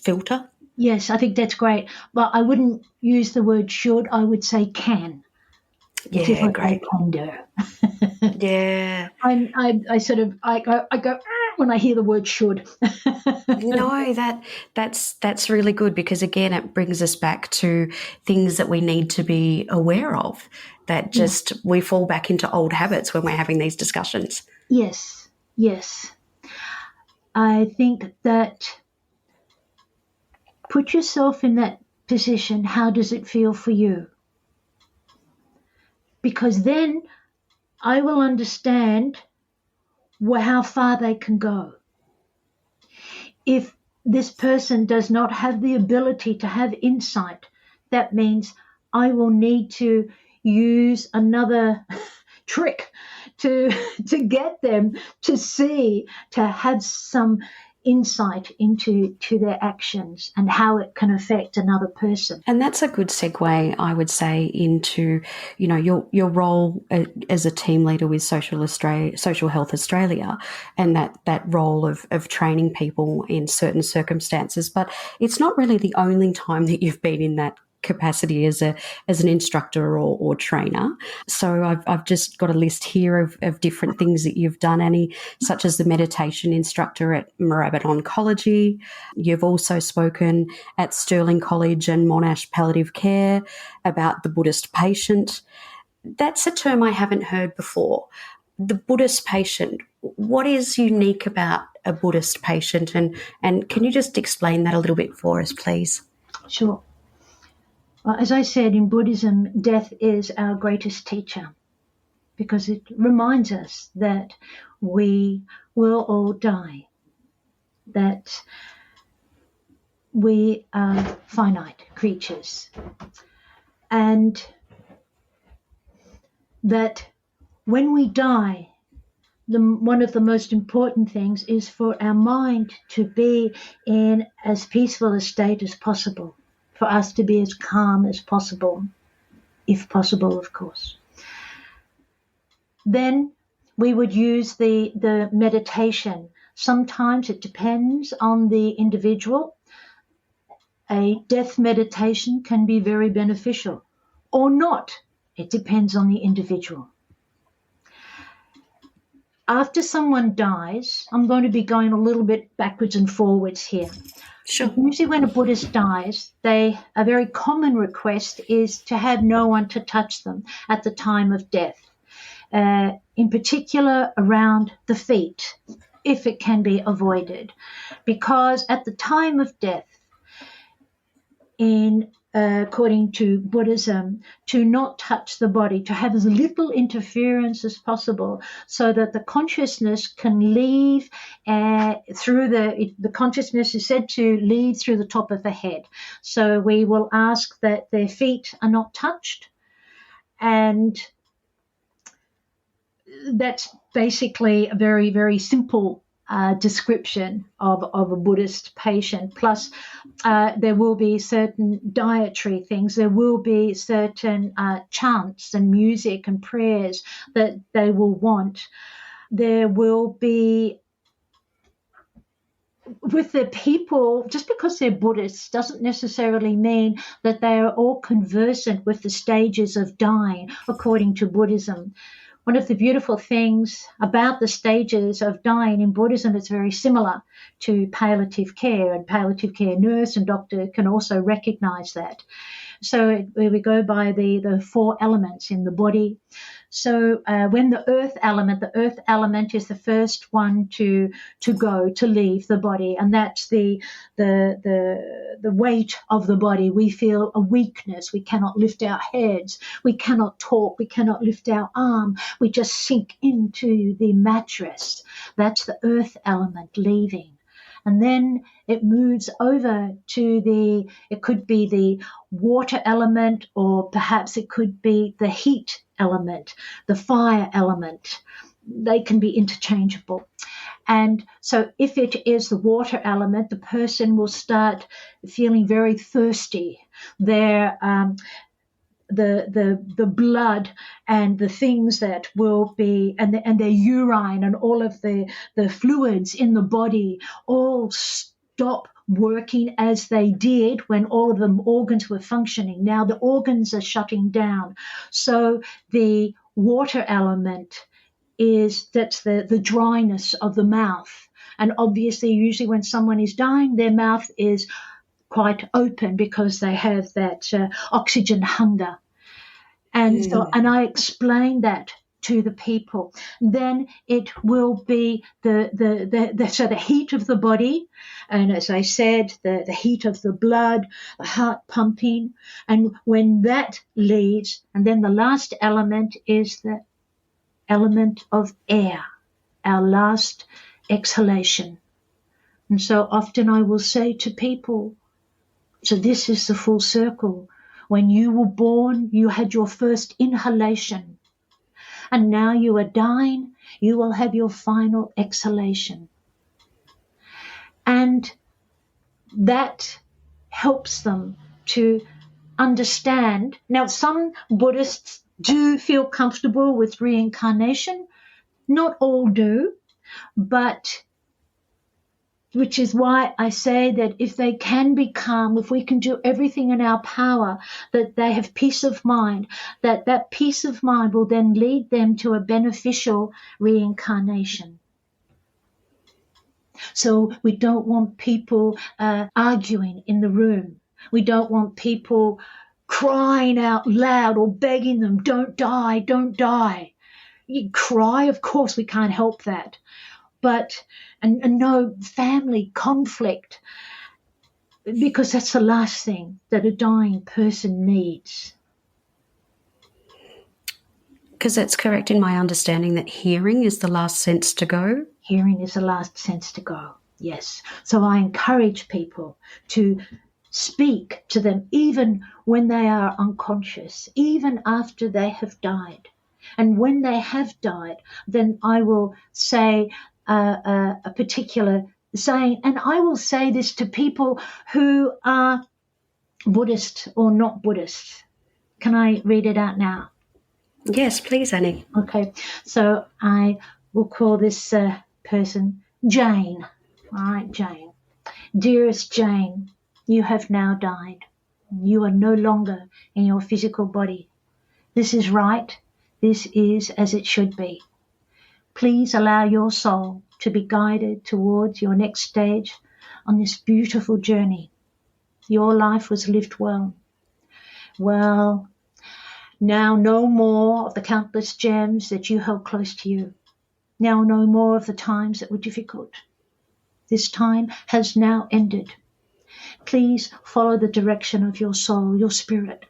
filter?
Yes, I think that's great. But I wouldn't use the word should. I would say can. This is what
Great.
they can do.
Yeah.
I go when I hear the word should.
No, that's really good, because again, it brings us back to things that we need to be aware of, that just we fall back into old habits when we're having these discussions.
Yes. I think that put yourself in that position. How does it feel for you? Because then I will understand how far they can go. If this person does not have the ability to have insight, that means I will need to use another trick to get them to see, to have some insight into their actions and how it can affect another person.
And that's a good segue, I would say, into your role as a team leader with Social Health Australia, and that role of training people in certain circumstances. But it's not really the only time that you've been in that capacity as an instructor or trainer. So I've just got a list here of different things that you've done, Annie, such as the meditation instructor at Moorabbin Oncology. You've also spoken at Stirling College and Monash Palliative Care about the Buddhist patient. That's a term I haven't heard before. The Buddhist patient, what is unique about a Buddhist patient? And can you just explain that a little bit for us, please?
Sure. Well, as I said, in Buddhism, death is our greatest teacher, because it reminds us that we will all die, that we are finite creatures, and that when we die, one of the most important things is for our mind to be in as peaceful a state as possible, for us to be as calm as possible, if possible, of course. Then we would use the meditation. Sometimes it depends on the individual. A death meditation can be very beneficial, or not. It depends on the individual. After someone dies, I'm going to be going a little bit backwards and forwards here.
Sure.
Usually when a Buddhist dies, a very common request is to have no one to touch them at the time of death, in particular around the feet, if it can be avoided. Because at the time of death, according to Buddhism, to not touch the body, to have as little interference as possible, so that the consciousness can leave through the consciousness is said to leave through the top of the head. So we will ask that their feet are not touched, and that's basically a very, very simple description of a Buddhist patient. Plus, there will be certain dietary things. There will be certain chants and music and prayers that they will want. There will be, with the people, just because they're Buddhists doesn't necessarily mean that they are all conversant with the stages of dying according to Buddhism. One of the beautiful things about the stages of dying in Buddhism, it's very similar to palliative care, and palliative care nurse and doctor can also recognize that. So we go by the four elements in the body. So when the earth element is the first one to go, to leave the body, and that's the weight of the body. We feel a weakness. We cannot lift our heads. We cannot talk. We cannot lift our arm. We just sink into the mattress. That's the earth element leaving. And then it moves over to it could be the water element, or perhaps it could be the heat element, the fire element. They can be interchangeable. And so if it is the water element, the person will start feeling very thirsty. The blood and the things that will be, and their urine and all of the fluids in the body all stop working as they did when all of the organs were functioning. Now the organs are shutting down. So the water element that's the dryness of the mouth. And obviously, usually when someone is dying, their mouth is quite open because they have that oxygen hunger. And so I explain that to the people. Then it will be the heat of the body, and as I said, the heat of the blood, the heart pumping, and when that leads, and then the last element is the element of air, our last exhalation. And so often I will say to people, so this is the full circle. When you were born, you had your first inhalation. And now you are dying, you will have your final exhalation. And that helps them to understand. Now, some Buddhists do feel comfortable with reincarnation. Not all do, but which is why I say that if they can be calm, if we can do everything in our power, that they have peace of mind, that peace of mind will then lead them to a beneficial reincarnation. So we don't want people arguing in the room. We don't want people crying out loud or begging them, don't die, don't die. You cry, of course we can't help that. But, and no family conflict, because that's the last thing that a dying person needs.
Because that's correct in my understanding that hearing is the last sense to go?
Hearing is the last sense to go, yes. So I encourage people to speak to them even when they are unconscious, even after they have died. And when they have died, then I will say a particular saying, and I will say this to people who are Buddhist or not Buddhist. Can I read it out now?
Yes, please, Annie.
Okay, so I will call this person Jane. All right, Jane. Dearest Jane, you have now died. You are no longer in your physical body. This is right. This is as it should be. Please allow your soul to be guided towards your next stage on this beautiful journey. Your life was lived well. Well, now no more of the countless gems that you held close to you. Now no more of the times that were difficult. This time has now ended. Please follow the direction of your soul, your spirit.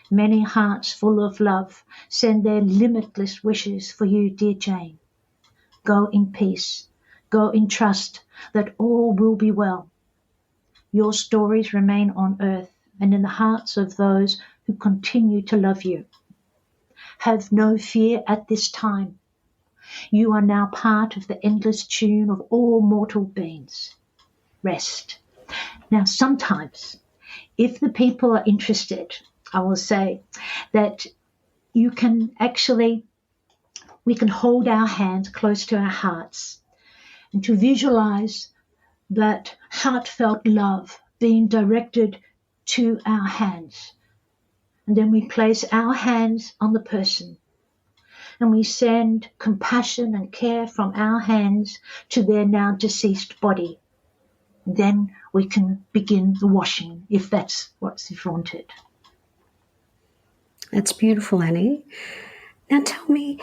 Many hearts full of love send their limitless wishes for you, dear Jane. Go in peace. Go in trust that all will be well. Your stories remain on earth and in the hearts of those who continue to love you. Have no fear at this time. You are now part of the endless tune of all mortal beings. Rest. Now, sometimes, if the people are interested, I will say that you can actually, we can hold our hands close to our hearts and to visualize that heartfelt love being directed to our hands. And then we place our hands on the person and we send compassion and care from our hands to their now deceased body. And then we can begin the washing if that's what's wanted.
That's beautiful, Annie. Now tell me,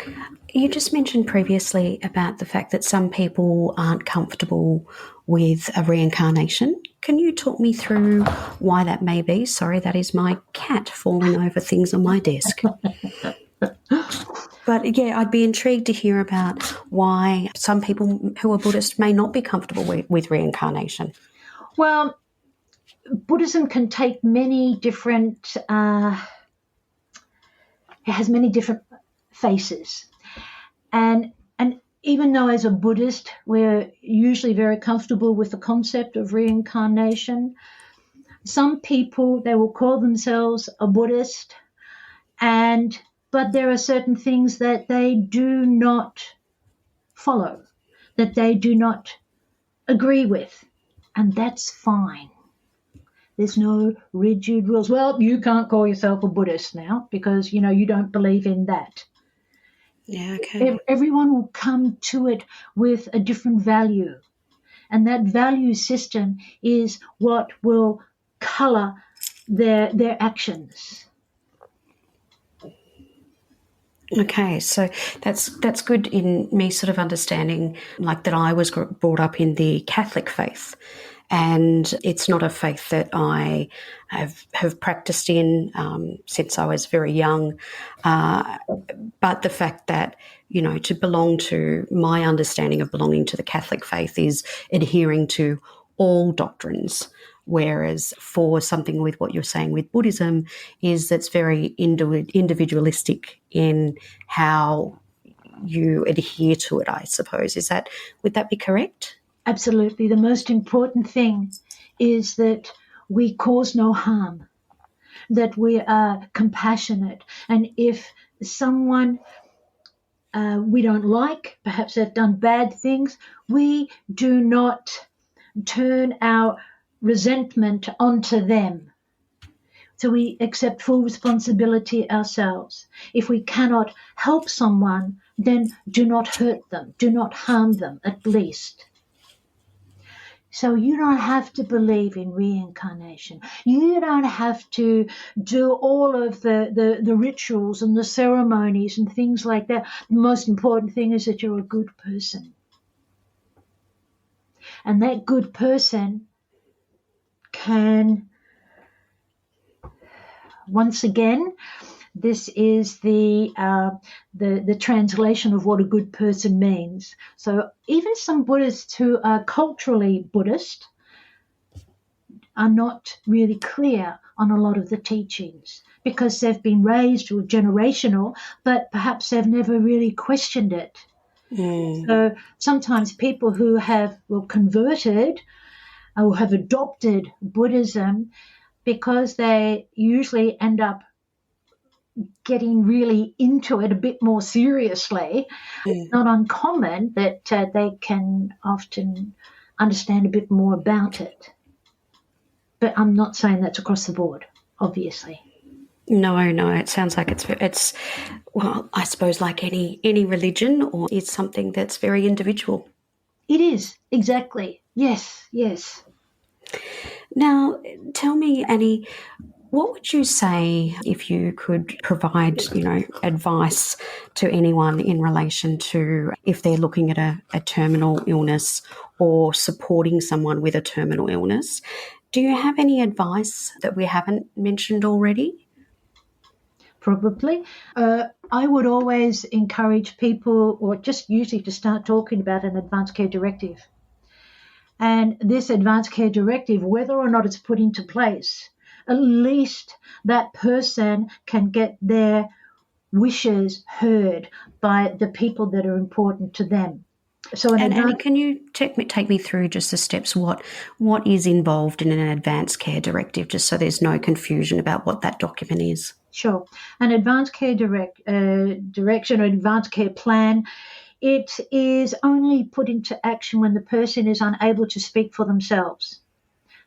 you just mentioned previously about the fact that some people aren't comfortable with a reincarnation. Can you talk me through why that may be? Sorry, that is my cat falling over things on my desk. But yeah, I'd be intrigued to hear about why some people who are Buddhist may not be comfortable with reincarnation.
Well, Buddhism can take many different, it has many different faces. And even though as a Buddhist, we're usually very comfortable with the concept of reincarnation, some people, they will call themselves a Buddhist, but there are certain things that they do not follow, that they do not agree with, and that's fine. There's no rigid rules. Well, you can't call yourself a Buddhist now because, you don't believe in that.
Yeah, okay.
Everyone will come to it with a different value. And that value system is what will colour their actions.
Okay, so that's good in me sort of understanding, like, that I was brought up in the Catholic faith, and it's not a faith that I have practiced in since I was very young. But the fact that, to belong to, my understanding of belonging to the Catholic faith is adhering to all doctrines. Whereas for something with what you're saying with Buddhism is that's very individualistic in how you adhere to it, I suppose. Would that be correct?
Absolutely. The most important thing is that we cause no harm, that we are compassionate. And if someone we don't like, perhaps they've done bad things, we do not turn our resentment onto them. So we accept full responsibility ourselves. If we cannot help someone, then do not hurt them, do not harm them, at least. So you don't have to believe in reincarnation. You don't have to do all of the rituals and the ceremonies and things like that. The most important thing is that you're a good person. And that good person can, once again, this is the translation of what a good person means. So even some Buddhists who are culturally Buddhist are not really clear on a lot of the teachings because they've been raised or generational, but perhaps they've never really questioned it. So sometimes people who have converted or have adopted Buddhism, because they usually end up getting really into it a bit more seriously, it's not uncommon that they can often understand a bit more about it. But I'm not saying that's across the board, obviously.
No, it sounds like it's well, I suppose like any religion, or it's something that's very individual.
It is, exactly. Yes.
Now, tell me, Annie, what would you say if you could provide, advice to anyone in relation to if they're looking at a terminal illness or supporting someone with a terminal illness? Do you have any advice that we haven't mentioned already?
Probably. I would always encourage people, or just usually to start talking about an advanced care directive. And this advanced care directive, whether or not it's put into place, at least that person can get their wishes heard by the people that are important to them. So,
Annie, can you take me through just the steps? What is involved in an advanced care directive, just so there's no confusion about what that document is?
Sure. An advanced care direction or advanced care plan, it is only put into action when the person is unable to speak for themselves.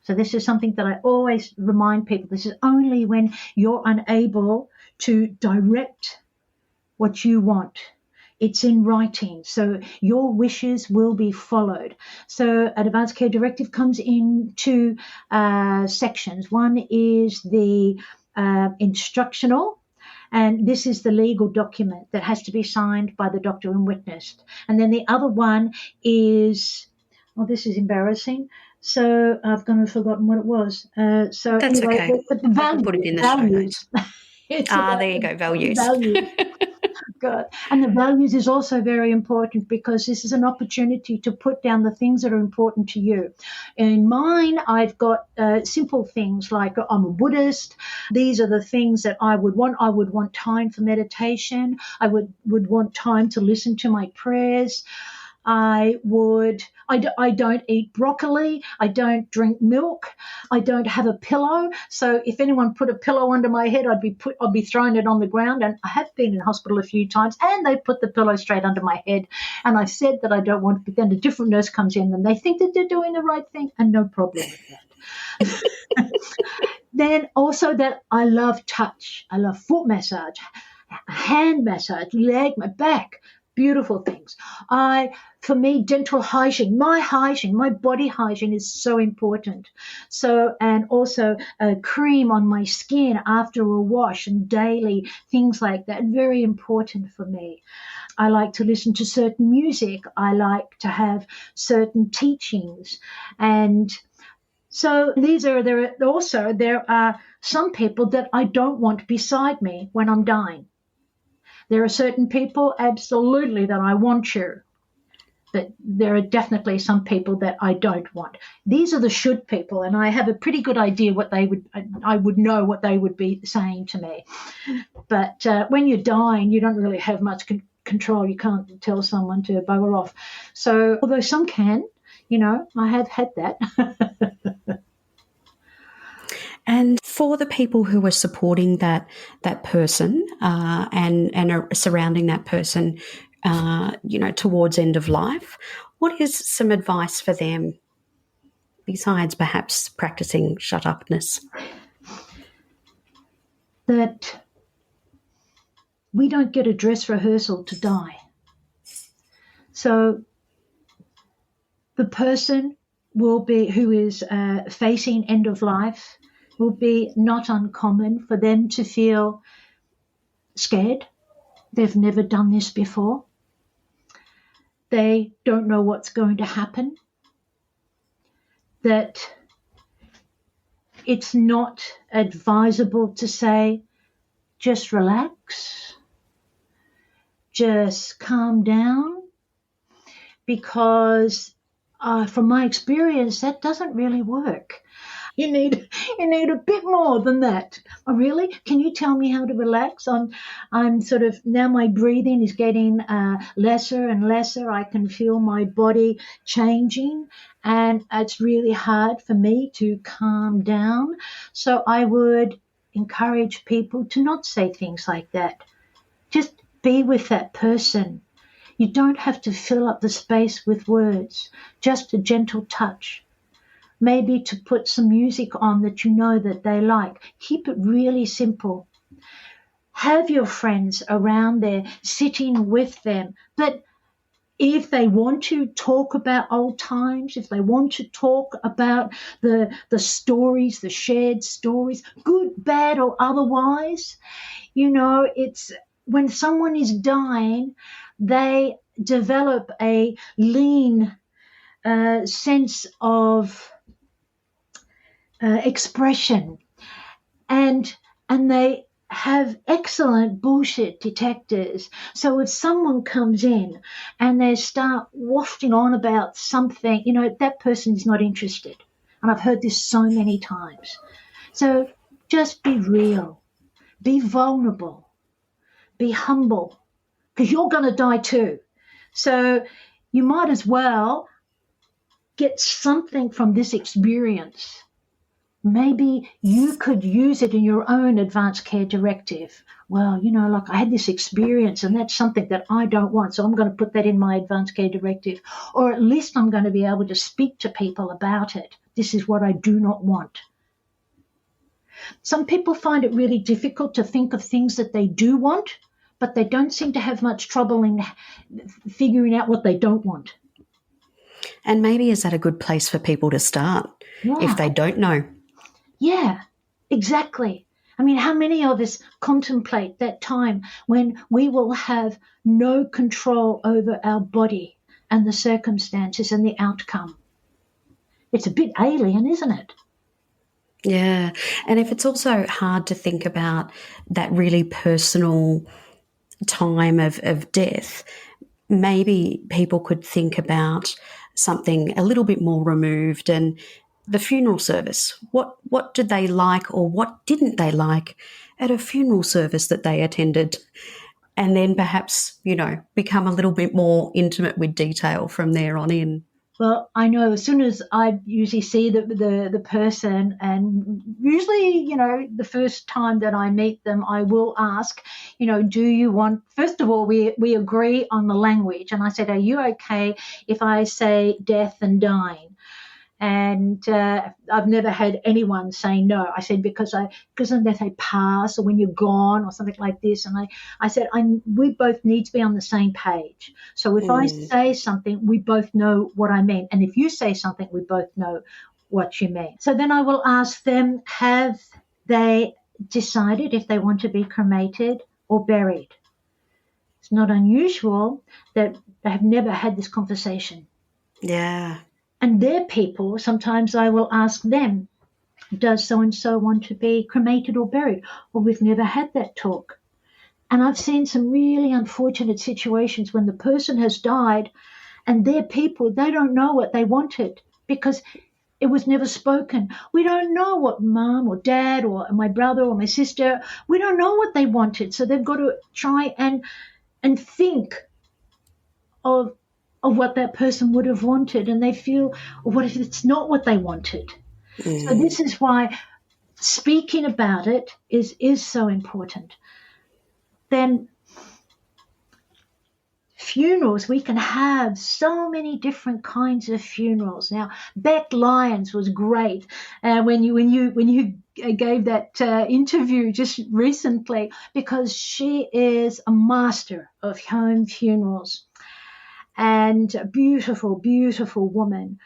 So this is something that I always remind people. This is only when you're unable to direct what you want. It's in writing, so your wishes will be followed. So an advanced care directive comes in two sections. One is the instructional, and this is the legal document that has to be signed by the doctor and witnessed. And then the other one is, this is embarrassing. So I've gone and forgotten what it was. So
that's
anyway,
okay.
The values,
I can put it in the show notes.
There you go, values.
Values.
Values. God. And the values is also very important, because this is an opportunity to put down the things that are important to you. In mine, I've got simple things like I'm a Buddhist. These are the things that I would want. I would want time for meditation. I would want time to listen to my prayers. I don't eat broccoli. I don't drink milk. I don't have a pillow. So if anyone put a pillow under my head, I'd be throwing it on the ground. And I have been in hospital a few times, and they put the pillow straight under my head. And I said that I don't want it, but then a different nurse comes in and they think that they're doing the right thing, and no problem with that. Then also that I love touch. I love foot massage, hand massage, leg, my back. Beautiful things. For me, dental hygiene, my body hygiene is so important. So, and also cream on my skin after a wash and daily, things like that, very important for me. I like to listen to certain music. I like to have certain teachings. And so there are some people that I don't want beside me when I'm dying. There are certain people, absolutely, that I want you. But there are definitely some people that I don't want. These are the should people, and I have a pretty good idea I would know what they would be saying to me. But when you're dying, you don't really have much control. You can't tell someone to bugger off. So, although some can, I have had that.
And for the people who are supporting that person and are surrounding that person, towards end of life, what is some advice for them besides perhaps practicing shut-upness?
That we don't get a dress rehearsal to die. So the person who is facing end of life will be not uncommon for them to feel scared. They've never done this before. They don't know what's going to happen. That it's not advisable to say, just relax, just calm down, because from my experience, that doesn't really work. You need a bit more than that. Oh, really? Can you tell me how to relax? I'm sort of, now my breathing is getting lesser and lesser. I can feel my body changing, and it's really hard for me to calm down. So I would encourage people to not say things like that. Just be with that person. You don't have to fill up the space with words, just a gentle touch. Maybe to put some music on that you know that they like. Keep it really simple. Have your friends around there, sitting with them. But if they want to talk about old times, if they want to talk about the stories, the shared stories, good, bad, or otherwise, it's when someone is dying, they develop a lean sense of expression, and they have excellent bullshit detectors. So if someone comes in and they start wafting on about something, that person is not interested. And I've heard this so many times. So just be real, be vulnerable, be humble, because you're going to die too. So you might as well get something from this experience. Maybe you could use it in your own advanced care directive. Well, like I had this experience and that's something that I don't want, so I'm going to put that in my advanced care directive. Or at least I'm going to be able to speak to people about it. This is what I do not want. Some people find it really difficult to think of things that they do want, but they don't seem to have much trouble in figuring out what they don't want.
And maybe is that a good place for people to start if they don't know?
Yeah, exactly. I mean, how many of us contemplate that time when we will have no control over our body and the circumstances and the outcome? It's a bit alien, isn't it?
Yeah. And if it's also hard to think about that really personal time of death, maybe people could think about something a little bit more removed, and the funeral service. What did they like, or what didn't they like at a funeral service that they attended? And then perhaps, become a little bit more intimate with detail from there on in.
Well, I know as soon as I usually see the person, and usually, the first time that I meet them, I will ask, do you want, first of all, we agree on the language. And I said, are you okay if I say death and dying? And I've never had anyone say no. I said, because then they pass, or when you're gone, or something like this. And I said, we both need to be on the same page. So if I say something, we both know what I mean. And if you say something, we both know what you mean. So then I will ask them, have they decided if they want to be cremated or buried? It's not unusual that they have never had this conversation.
Yeah.
And their people, sometimes I will ask them, does so-and-so want to be cremated or buried? Well, we've never had that talk. And I've seen some really unfortunate situations when the person has died and their people, they don't know what they wanted because it was never spoken. We don't know what mum or dad or my brother or my sister, we don't know what they wanted. So they've got to try and think of what that person would have wanted, and they feel, what if it's not what they wanted? So this is why speaking about it is so important. Then funerals, we can have so many different kinds of funerals. Now, Beck Lyons was great when you gave that interview just recently, because she is a master of home funerals. And a beautiful, beautiful woman.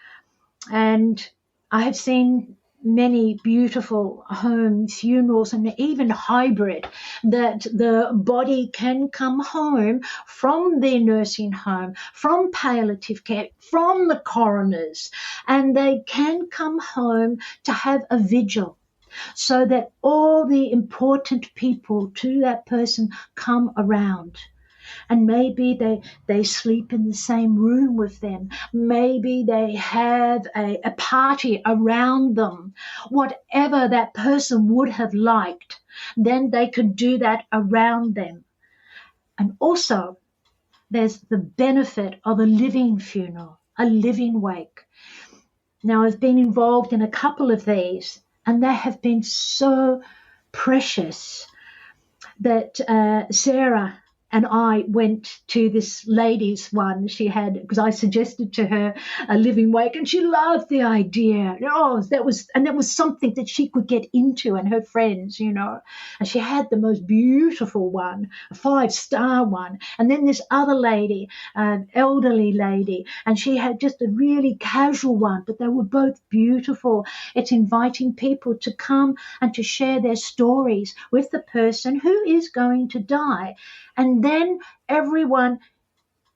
And I have seen many beautiful home funerals, and even hybrid, that the body can come home from their nursing home, from palliative care, from the coroners, and they can come home to have a vigil, so that all the important people to that person come around. And maybe they sleep in the same room with them. Maybe they have a party around them. Whatever that person would have liked, then they could do that around them. And also, there's the benefit of a living funeral, a living wake. Now, I've been involved in a couple of these, and they have been so precious that Sarah and I went to this lady's one. She had, because I suggested to her a living wake, and she loved the idea. Oh, that was something that she could get into, and her friends, And she had the most beautiful one, a 5-star one. And then this other lady, an elderly lady, and she had just a really casual one, but they were both beautiful. It's inviting people to come and to share their stories with the person who is going to die. And then everyone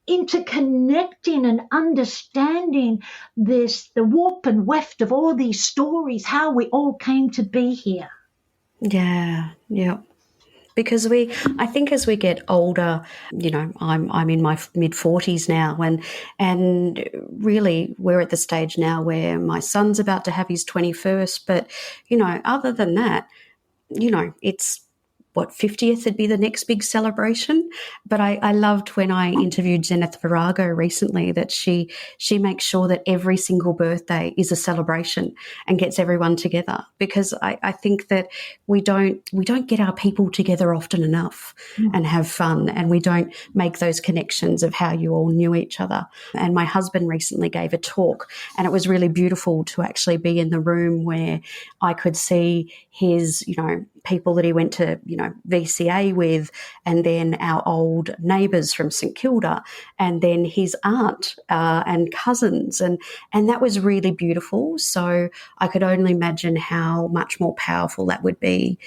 interconnecting and understanding this, the warp and weft of all these stories, how we all came to be here.
Yeah. Because I think as we get older, I'm in my mid-40s now, and really we're at the stage now where my son's about to have his 21st, but, other than that, it's, 50th would be the next big celebration. But I loved when I interviewed Zenith Virago recently that she makes sure that every single birthday is a celebration and gets everyone together, because I think that we don't get our people together often enough and have fun, and we don't make those connections of how you all knew each other. And my husband recently gave a talk, and it was really beautiful to actually be in the room where I could see his, people that he went to, VCA with, and then our old neighbours from St Kilda, and then his aunt and cousins, and that was really beautiful. So I could only imagine how much more powerful that would be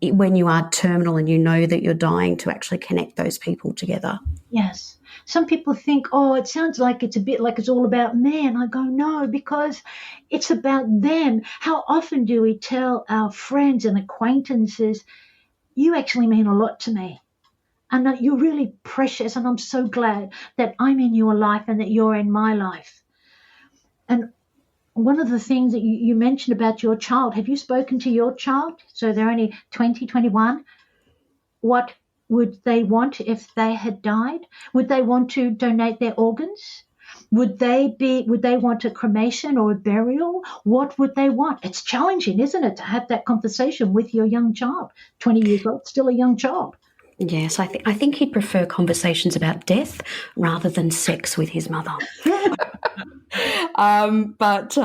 when you are terminal and you know that you're dying, to actually connect those people together.
Yes. Some people think, it sounds like it's a bit like it's all about me. And I go, no, because it's about them. How often do we tell our friends and acquaintances, you actually mean a lot to me. And that you're really precious, and I'm so glad that I'm in your life and that you're in my life. And one of the things that you mentioned about your child, have you spoken to your child? So they're only 20, 21. What would they want if they had died? Would they want to donate their organs? Would they want a cremation or a burial? What would they want? It's challenging, isn't it, to have that conversation with your young child, 20 years old, still a young child.
Yes, I think he'd prefer conversations about death rather than sex with his mother. But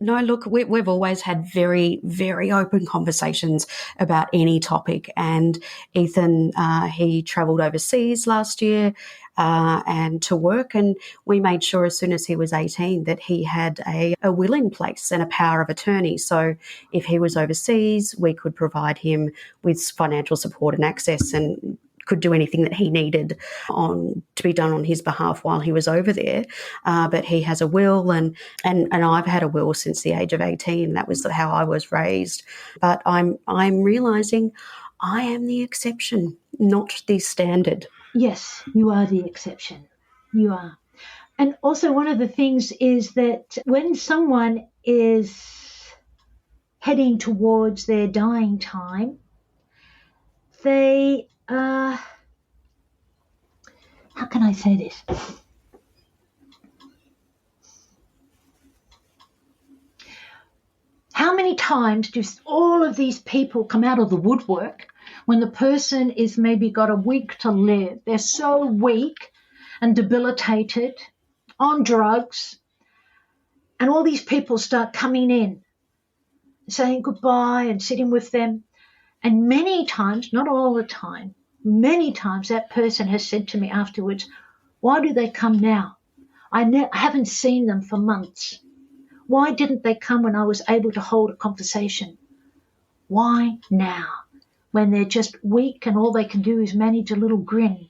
no, look, we've always had very, very open conversations about any topic. And Ethan, he travelled overseas last year and to work, and we made sure as soon as he was 18 that he had a will in place and a power of attorney. So if he was overseas, we could provide him with financial support and access, and could do anything that he needed to be done on his behalf while he was over there. But he has a will, and I've had a will since the age of 18. That was how I was raised. But I'm realising I am the exception, not the standard.
Yes, you are the exception. You are. And also one of the things is that when someone is heading towards their dying time, they how can I say this? How many times do all of these people come out of the woodwork when the person is maybe got a week to live? They're so weak and debilitated, on drugs, and all these people start coming in, saying goodbye and sitting with them. And many times, not all the time, many times that person has said to me afterwards, why do they come now? I haven't seen them for months. Why didn't they come when I was able to hold a conversation? Why now, when they're just weak and all they can do is manage a little grin?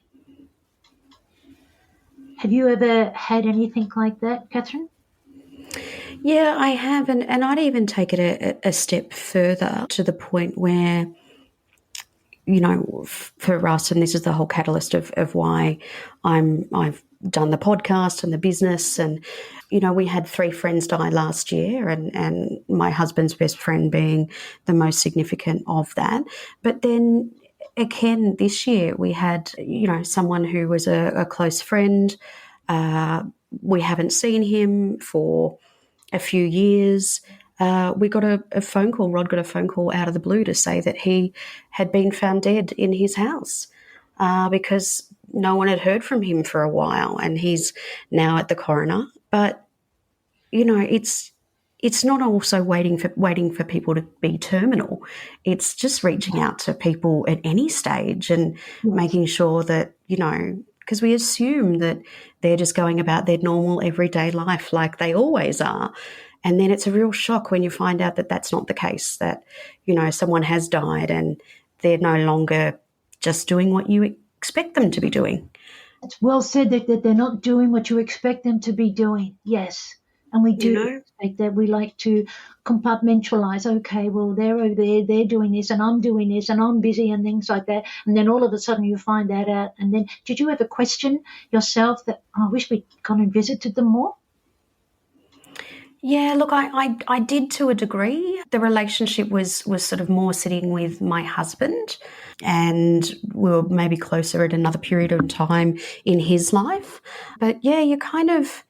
Have you ever had anything like that, Catherine?
Yeah, I have, and I'd even take it a step further to the point where, you know, for us, and this is the whole catalyst of why I've done the podcast and the business, and, you know, we had 3 friends die last year, and my husband's best friend being the most significant of that. But then again, this year we had, you know, someone who was a close friend. We haven't seen him for a few years. We got a phone call, Rod got a phone call out of the blue to say that he had been found dead in his house because no one had heard from him for a while, and he's now at the coroner. But, you know, it's not also waiting for people to be terminal. It's just reaching out to people at any stage and making sure that, you know, because we assume that they're just going about their normal everyday life like they always are. And then it's a real shock when you find out that that's not the case, that, you know, someone has died and they're no longer just doing what you expect them to be doing.
It's well said that they're not doing what you expect them to be doing. Yes. And we do expect that. We like to compartmentalize. Okay, well, they're over there, they're doing this, and I'm doing this, and I'm busy, and things like that. And then all of a sudden you find that out. And then did you ever question yourself that, I wish we'd gone and visited them more?
Yeah, look, I did to a degree. The relationship was sort of more sitting with my husband, and we were maybe closer at another period of time in his life. But yeah, you kind of...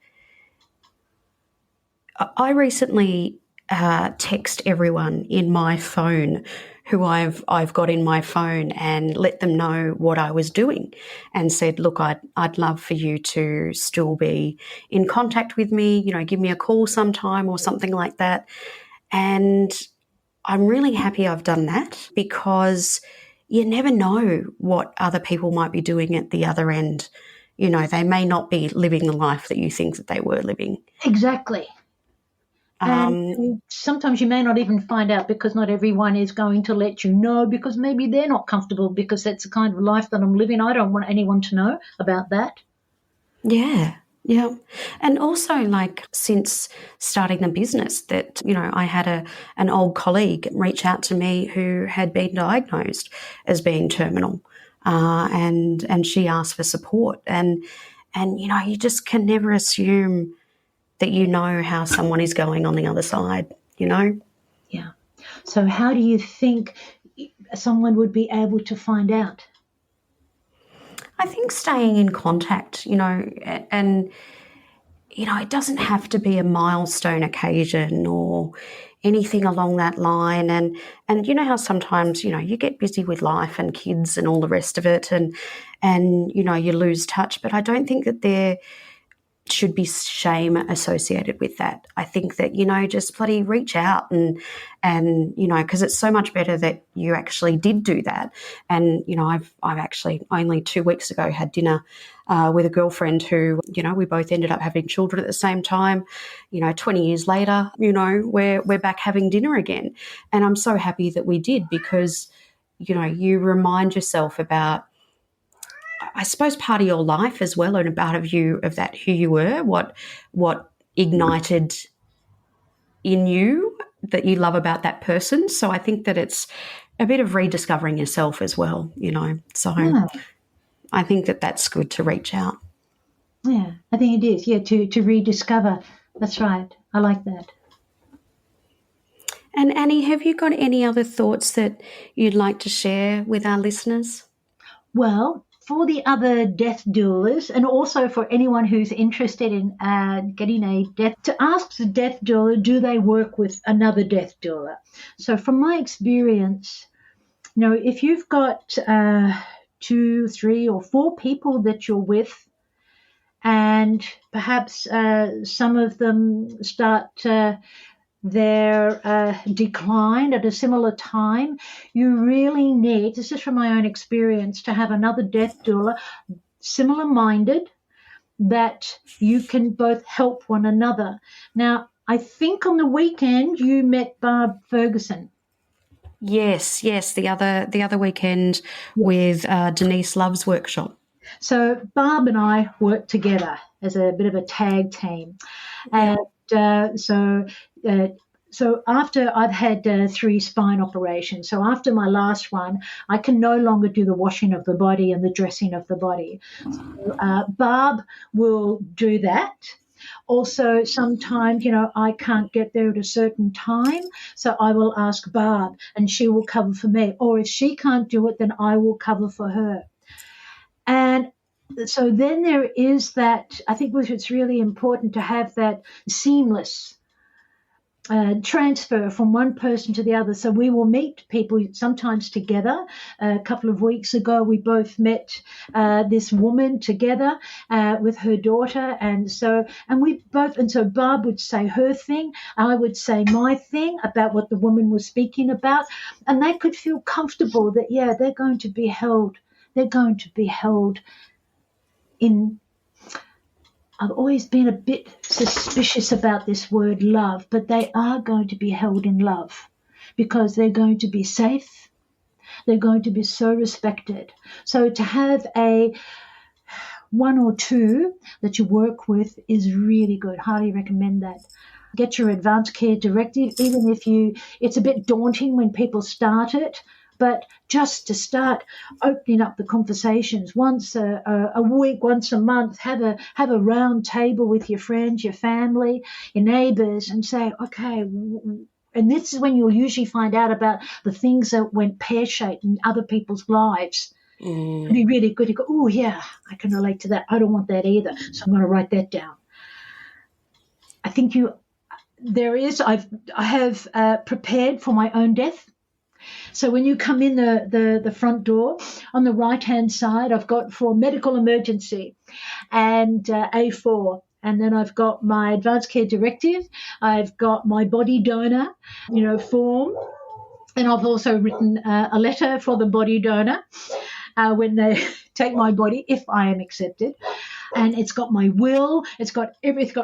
I recently text everyone in my phone who I've got in my phone and let them know what I was doing, and said, look, I'd love for you to still be in contact with me, you know, give me a call sometime or something like that. And I'm really happy I've done that, because you never know what other people might be doing at the other end. You know, they may not be living the life that you think that they were living.
Exactly. And sometimes you may not even find out, because not everyone is going to let you know, because maybe they're not comfortable, because that's the kind of life that I'm living. I don't want anyone to know about that.
Yeah. Yeah. And also, like, since starting the business, that, you know, I had an old colleague reach out to me who had been diagnosed as being terminal. and she asked for support. And you just can never assume that you know how someone is going on the other side,
Yeah. So how do you think someone would be able to find out?
I think staying in contact, and it doesn't have to be a milestone occasion or anything along that line. And you know how sometimes, you get busy with life and kids and all the rest of it, and you lose touch. But I don't think that there should be shame associated with that. I think that, just bloody reach out and because it's so much better that you actually did do that. And, I've actually only 2 weeks ago had dinner with a girlfriend who, we both ended up having children at the same time. 20 years later, we're back having dinner again. And I'm so happy that we did, because, you remind yourself about, I suppose, part of your life as well, and about who you were, what ignited in you that you love about that person. So I think that it's a bit of rediscovering yourself as well, So
Yeah.
I think that that's good to reach out.
Yeah, I think it is. Yeah, to rediscover. That's right. I like that.
And Annie, have you got any other thoughts that you'd like to share with our listeners?
Well, for the other death doulas, and also for anyone who's interested in getting a death, to ask the death doula, do they work with another death doula? So from my experience, if you've got 2, 3, or 4 people that you're with, and perhaps some of them start their decline at a similar time, you really need, this is from my own experience, to have another death doula, similar minded, that you can both help one another. Now, I think on the weekend you met Barb Ferguson.
Yes, the other weekend with Denise Love's workshop.
So Barb and I worked together as a bit of a tag team. And so after I've had 3 spine operations, so after my last one, I can no longer do the washing of the body and the dressing of the body. So, Barb will do that. Also, sometimes, I can't get there at a certain time, so I will ask Barb and she will cover for me. Or if she can't do it, then I will cover for her. And so then there is that, I think it's really important to have that seamless transfer from one person to the other. So we will meet people sometimes together. A couple of weeks ago, we both met this woman together with her daughter, and so Barb would say her thing, I would say my thing about what the woman was speaking about, and they could feel comfortable that they're going to be held. They're going to be held in. I've always been a bit suspicious about this word love, but they are going to be held in love because they're going to be safe. They're going to be so respected. So to have a 1 or 2 that you work with is really good. Highly recommend that. Get your advanced care directive, even if it's a bit daunting when people start it. But just to start opening up the conversations once a week, once a month, have a round table with your friends, your family, your neighbours, and say, okay, and this is when you'll usually find out about the things that went pear-shaped in other people's lives. It'd be really good to go, oh, yeah, I can relate to that. I don't want that either, so I'm going to write that down. I think I have prepared for my own death. So when you come in the front door, on the right-hand side, I've got for medical emergency and A4. And then I've got my advanced care directive. I've got my body donor, form. And I've also written a letter for the body donor when they take my body, if I am accepted. And it's got my will, it's got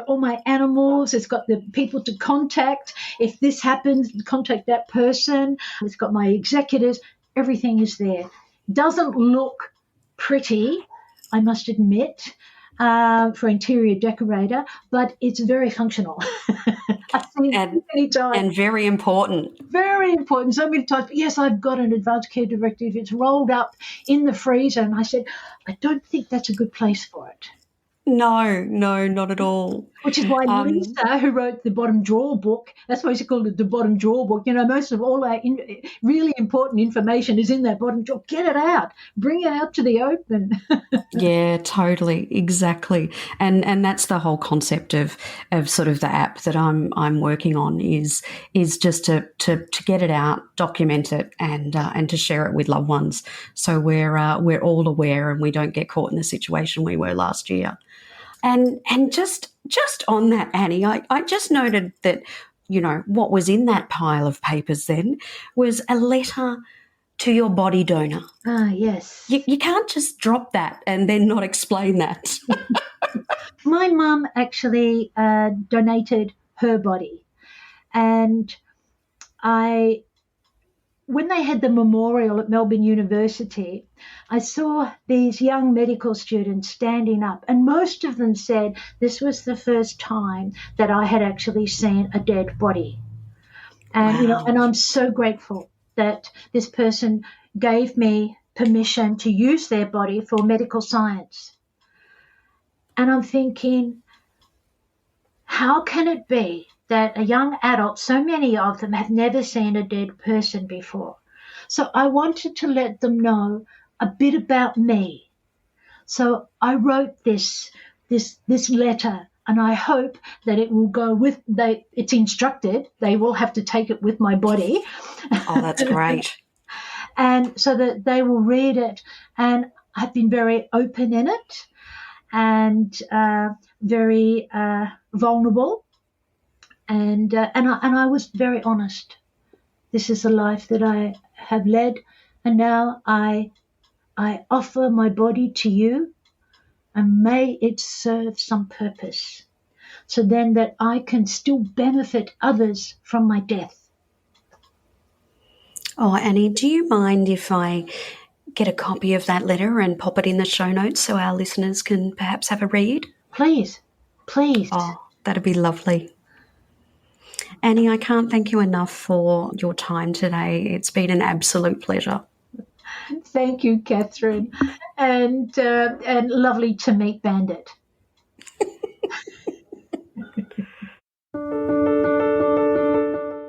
all my animals, it's got the people to contact. If this happens, contact that person. It's got my executors. Everything is there. Doesn't look pretty, I must admit, for interior decorator, but it's very functional. I've seen it
and,
many times.
and very important.
Very important. So many times. Yes, I've got an advanced care directive. It's rolled up in the freezer. And I said, I don't think that's a good place for it.
No, not at all.
Which is why Lisa, who wrote the bottom drawer book, that's why she called it the bottom drawer book. Most of all our really important information is in that bottom drawer. Get it out. Bring it out to the open.
Yeah, totally, exactly, and that's the whole concept of sort of the app that I'm working on is just to get it out, document it, and to share it with loved ones, so we're all aware and we don't get caught in the situation we were last year. And just on that, Annie, I just noted that what was in that pile of papers then was a letter to your body donor.
Ah, yes.
You can't just drop that and then not explain that.
My mum actually donated her body. And when they had the memorial at Melbourne University, I saw these young medical students standing up, and most of them said this was the first time that I had actually seen a dead body. And,
Wow.
And I'm so grateful that this person gave me permission to use their body for medical science. And I'm thinking, how can it be that a young adult, so many of them have never seen a dead person before? So I wanted to let them know a bit about me. So I wrote this letter, and I hope that it will go with it's instructed. They will have to take it with my body.
Oh, that's great.
And so that they will read it. And I've been very open in it and very vulnerable. And I was very honest. This is the life that I have led, and now I offer my body to you, and may it serve some purpose, so then that I can still benefit others from my death.
Oh, Annie, do you mind if I get a copy of that letter and pop it in the show notes so our listeners can perhaps have a read?
Please.
Oh, that'd be lovely. Annie, I can't thank you enough for your time today. It's been an absolute pleasure.
Thank you, Catherine, and lovely to meet Bandit.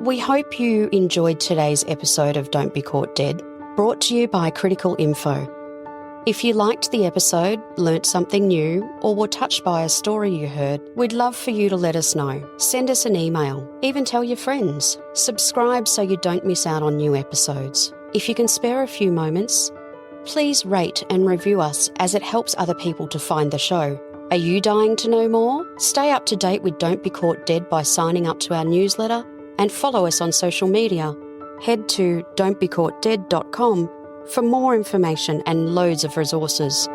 We hope you enjoyed today's episode of Don't Be Caught Dead, brought to you by Critical Info. If you liked the episode, learnt something new, or were touched by a story you heard, we'd love for you to let us know. Send us an email, even tell your friends. Subscribe so you don't miss out on new episodes. If you can spare a few moments, please rate and review us, as it helps other people to find the show. Are you dying to know more? Stay up to date with Don't Be Caught Dead by signing up to our newsletter and follow us on social media. Head to don'tbecaught.dead.com for more information and loads of resources.